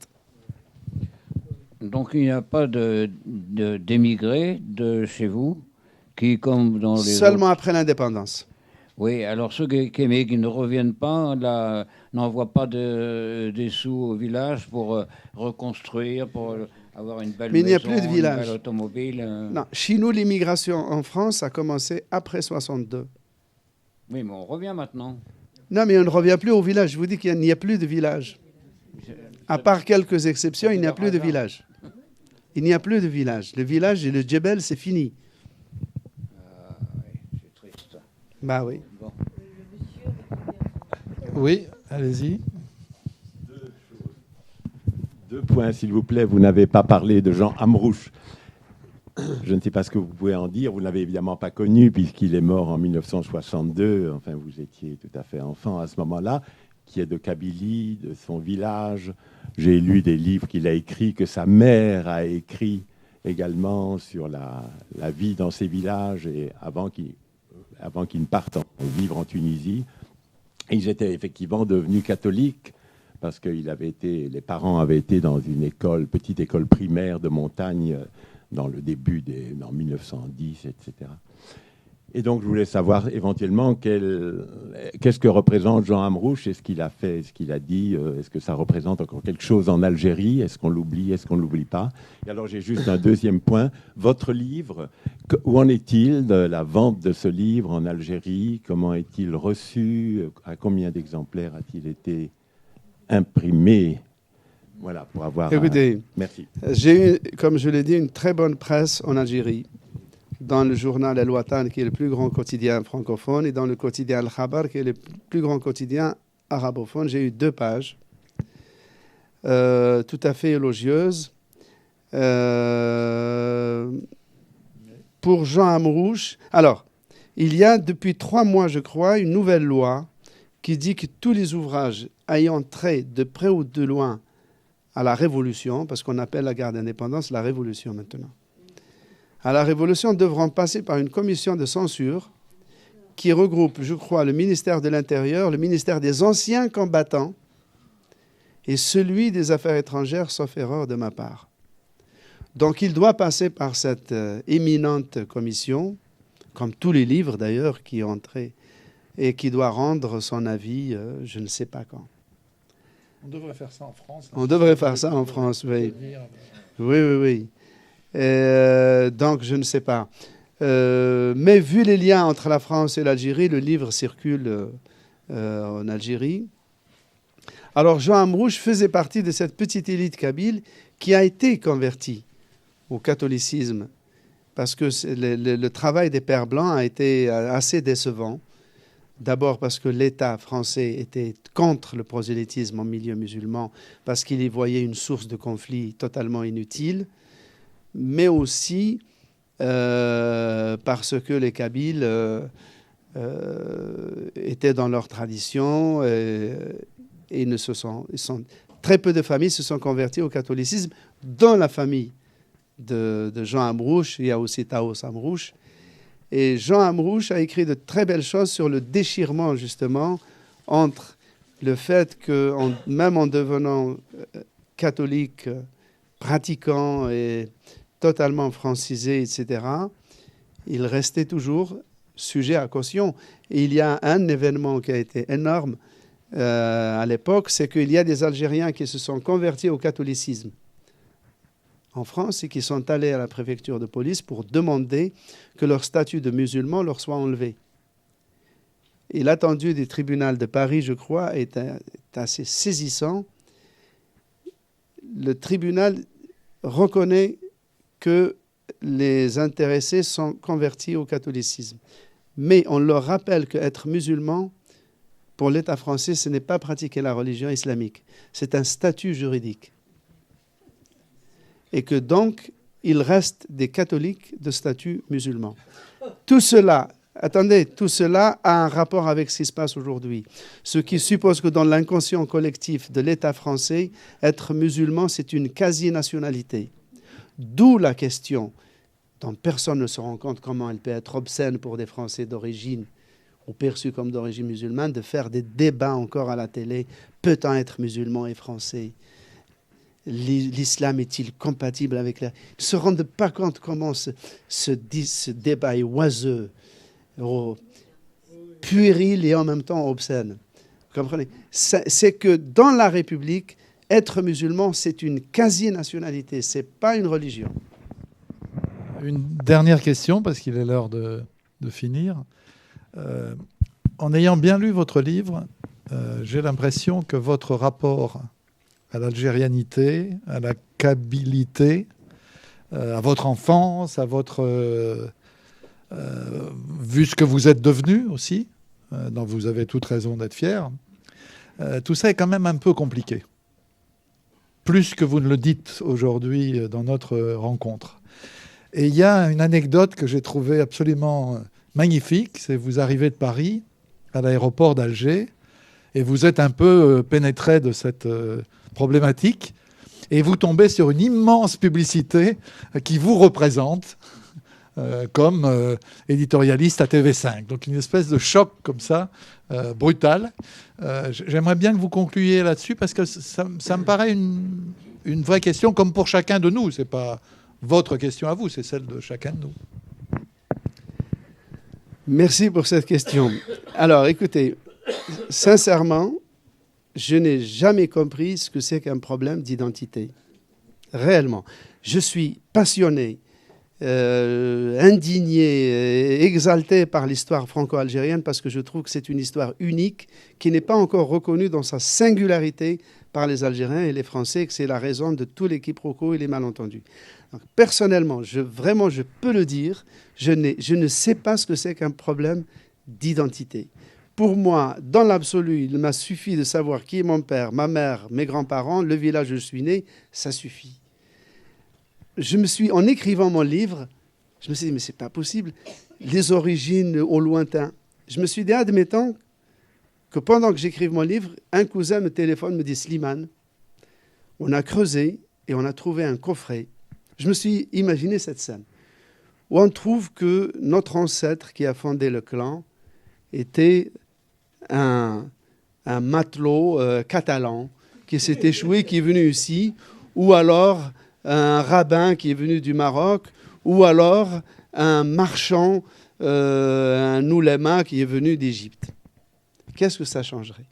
Donc il n'y a pas d'émigrés de chez vous qui, comme dans les Seulement autres... après l'indépendance. Oui, alors ceux qui émigrent, qui ne reviennent pas, n'envoient pas des sous au village pour reconstruire, pour avoir une belle Mais il n'y a maison, plus de village. une belle automobile. Non, chez nous, l'immigration en France a commencé après 62. Oui, mais on revient maintenant. Non, mais on ne revient plus au village. Je vous dis qu'il n'y a plus de village. À part quelques exceptions, il n'y a plus de village. Il n'y a plus de village. Le village et le djebel, c'est fini. Oui, c'est triste. Bah oui. Bon. Oui, allez-y. Deux points, s'il vous plaît. Vous n'avez pas parlé de Jean Amrouche. Je ne sais pas ce que vous pouvez en dire. Vous ne l'avez évidemment pas connu puisqu'il est mort en 1962. Enfin, vous étiez tout à fait enfant à ce moment-là, qui est de Kabylie, de son village. J'ai lu des livres qu'il a écrits, que sa mère a écrits également sur la vie dans ces villages et avant qu'il ne parte vivre en Tunisie. Et ils étaient effectivement devenus catholiques parce que les parents avaient été dans une petite école primaire de montagne dans le début en 1910, etc. Et donc, je voulais savoir éventuellement qu'est-ce que représente Jean Amrouche, est-ce qu'il a fait, est-ce qu'il a dit, est-ce que ça représente encore quelque chose en Algérie, est-ce qu'on l'oublie, est-ce qu'on ne l'oublie pas. Et alors, j'ai juste un deuxième point. Votre livre, où en est-il de la vente de ce livre en Algérie? Comment est-il reçu? À combien d'exemplaires a-t-il été imprimé? Voilà, pour avoir... Écoutez, merci. J'ai eu, comme je l'ai dit, une très bonne presse en Algérie, dans le journal El Watan, qui est le plus grand quotidien francophone, et dans le quotidien Al Khabar, qui est le plus grand quotidien arabophone. J'ai eu 2 pages, tout à fait élogieuses. Pour Jean Amrouche, alors, il y a depuis 3 mois, je crois, une nouvelle loi qui dit que tous les ouvrages ayant trait de près ou de loin à la Révolution, parce qu'on appelle la guerre d'indépendance la Révolution maintenant, à la Révolution devront passer par une commission de censure qui regroupe, je crois, le ministère de l'Intérieur, le ministère des anciens combattants et celui des Affaires étrangères, sauf erreur de ma part. Donc il doit passer par cette éminente commission, comme tous les livres d'ailleurs qui ont entré, et qui doit rendre son avis, je ne sais pas quand. On devrait faire ça en France. On devrait faire ça en France, oui. Oui. Donc, je ne sais pas. Mais vu les liens entre la France et l'Algérie, le livre circule en Algérie. Alors, Jean Amrouche faisait partie de cette petite élite kabyle qui a été convertie au catholicisme parce que le travail des Pères Blancs a été assez décevant. D'abord parce que l'État français était contre le prosélytisme en milieu musulman, parce qu'il y voyait une source de conflit totalement inutile, mais aussi parce que les Kabyles étaient dans leur tradition et très peu de familles se sont converties au catholicisme. Dans la famille de Jean Amrouche, il y a aussi Taos Amrouche. Et Jean Amrouche a écrit de très belles choses sur le déchirement, justement, entre le fait que, même en devenant catholique, pratiquant et totalement francisé, etc., il restait toujours sujet à caution. Et il y a un événement qui a été énorme à l'époque, c'est qu'il y a des Algériens qui se sont convertis au catholicisme en France et qui sont allés à la préfecture de police pour demander que leur statut de musulman leur soit enlevé. Et l'attendu du tribunal de Paris, je crois, est assez saisissant. Le tribunal reconnaît que les intéressés sont convertis au catholicisme. Mais on leur rappelle qu'être musulman, pour l'État français, ce n'est pas pratiquer la religion islamique. C'est un statut juridique. Et que donc, ils restent des catholiques de statut musulman. Tout cela, tout cela a un rapport avec ce qui se passe aujourd'hui. Ce qui suppose que dans l'inconscient collectif de l'État français, être musulman, c'est une quasi-nationalité. D'où la question, dont personne ne se rend compte comment elle peut être obscène pour des Français d'origine ou perçus comme d'origine musulmane, de faire des débats encore à la télé. Peut-on être musulman et français ? L'islam est-il compatible avec la... Ils ne se rendent pas compte comment ce débat est oiseux, puéril et en même temps obscène. Vous comprenez ? C'est que dans la République, être musulman, c'est une quasi-nationalité, ce n'est pas une religion. Une dernière question, parce qu'il est l'heure de finir. En ayant bien lu votre livre, j'ai l'impression que votre rapport à l'algérianité, à la kabilité, à votre enfance, à votre... vu ce que vous êtes devenu aussi, dont vous avez toute raison d'être fier, tout ça est quand même un peu compliqué. Plus que vous ne le dites aujourd'hui dans notre rencontre. Et il y a une anecdote que j'ai trouvée absolument magnifique, c'est vous arrivez de Paris à l'aéroport d'Alger et vous êtes un peu pénétré de cette problématique et vous tombez sur une immense publicité qui vous représente comme éditorialiste à TV5. Donc une espèce de choc comme ça, brutal. J'aimerais bien que vous concluiez là-dessus parce que ça me paraît une vraie question comme pour chacun de nous. C'est pas votre question à vous, c'est celle de chacun de nous. Merci pour cette question. Alors, écoutez, sincèrement, je n'ai jamais compris ce que c'est qu'un problème d'identité. Réellement. Je suis passionné, indigné, exalté par l'histoire franco-algérienne parce que je trouve que c'est une histoire unique qui n'est pas encore reconnue dans sa singularité par les Algériens et les Français, que c'est la raison de tous les quiproquos et les malentendus. Donc, personnellement, je peux le dire, je ne sais pas ce que c'est qu'un problème d'identité. Pour moi, dans l'absolu, il m'a suffi de savoir qui est mon père, ma mère, mes grands-parents, le village où je suis né, ça suffit. En écrivant mon livre, je me suis dit, mais c'est pas possible, les origines au lointain. Je me suis dit, admettons que pendant que j'écrive mon livre, un cousin me téléphone, me dit, Slimane, on a creusé et on a trouvé un coffret. Je me suis imaginé cette scène où on trouve que notre ancêtre qui a fondé le clan était un matelot catalan qui s'est échoué, qui est venu ici, ou alors un rabbin qui est venu du Maroc, ou alors un marchand, un ouléma qui est venu d'Égypte. Qu'est-ce que ça changerait ?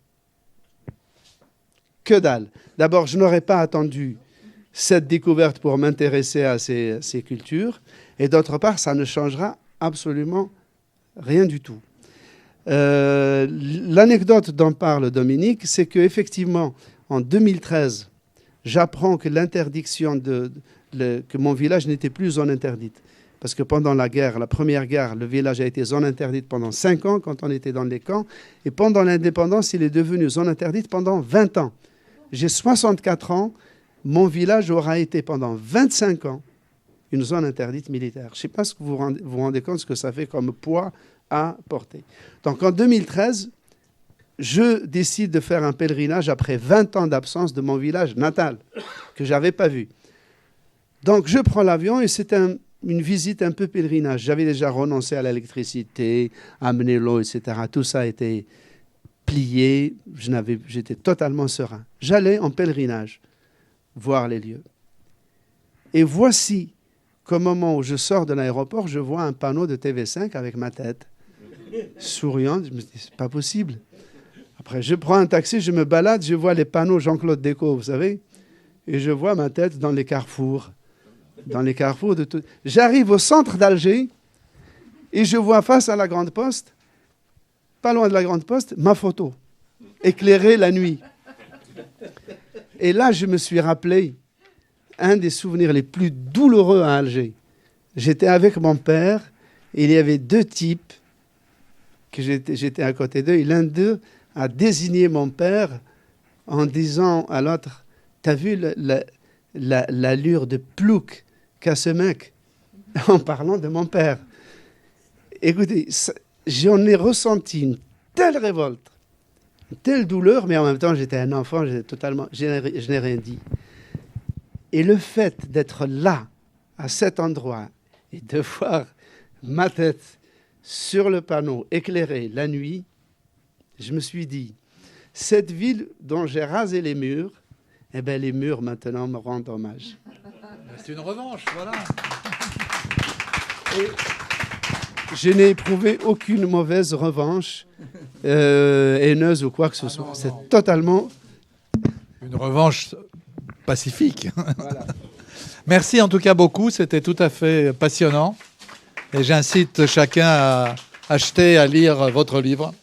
Que dalle. D'abord, je n'aurais pas attendu cette découverte pour m'intéresser à ces cultures, et d'autre part, ça ne changera absolument rien du tout. L'anecdote dont parle Dominique, c'est qu'effectivement, en 2013, j'apprends que l'interdiction que mon village n'était plus zone interdite. Parce que pendant la guerre, la première guerre, le village a été zone interdite pendant 5 ans quand on était dans les camps. Et pendant l'indépendance, il est devenu zone interdite pendant 20 ans. J'ai 64 ans. Mon village aura été pendant 25 ans une zone interdite militaire. Je ne sais pas ce que vous vous rendez compte ce que ça fait comme poids à porter. Donc en 2013, je décide de faire un pèlerinage après 20 ans d'absence de mon village natal, que je n'avais pas vu. Donc je prends l'avion et c'est une visite un peu pèlerinage. J'avais déjà renoncé à l'électricité, amené l'eau, etc. Tout ça a été plié. J'étais totalement serein. J'allais en pèlerinage voir les lieux. Et voici qu'au moment où je sors de l'aéroport, je vois un panneau de TV5 avec ma tête, souriante. Je me dis, c'est pas possible. Après, je prends un taxi, je me balade, je vois les panneaux Jean-Claude Decaux, vous savez, et je vois ma tête dans les carrefours, dans les carrefours de tout. J'arrive au centre d'Alger et je vois face à la Grande Poste, pas loin de la Grande Poste, ma photo, éclairée la nuit. Et là, je me suis rappelé un des souvenirs les plus douloureux à Alger. J'étais avec mon père et il y avait deux types, que j'étais à côté d'eux, et l'un d'eux a désigné mon père en disant à l'autre, « T'as vu l'allure de plouc qu'a ce mec ?» en parlant de mon père. Écoutez, j'en ai ressenti une telle révolte, une telle douleur, mais en même temps, j'étais un enfant, je n'ai rien dit. Et le fait d'être là, à cet endroit, et de voir ma tête sur le panneau éclairé la nuit, je me suis dit, cette ville dont j'ai rasé les murs, eh bien, les murs maintenant me rendent hommage. C'est une revanche, voilà. Et je n'ai éprouvé aucune mauvaise revanche, haineuse ou quoi que ce soit. C'est totalement... Une revanche pacifique. Voilà. Merci en tout cas beaucoup, c'était tout à fait passionnant. Et j'incite chacun à acheter, à lire votre livre.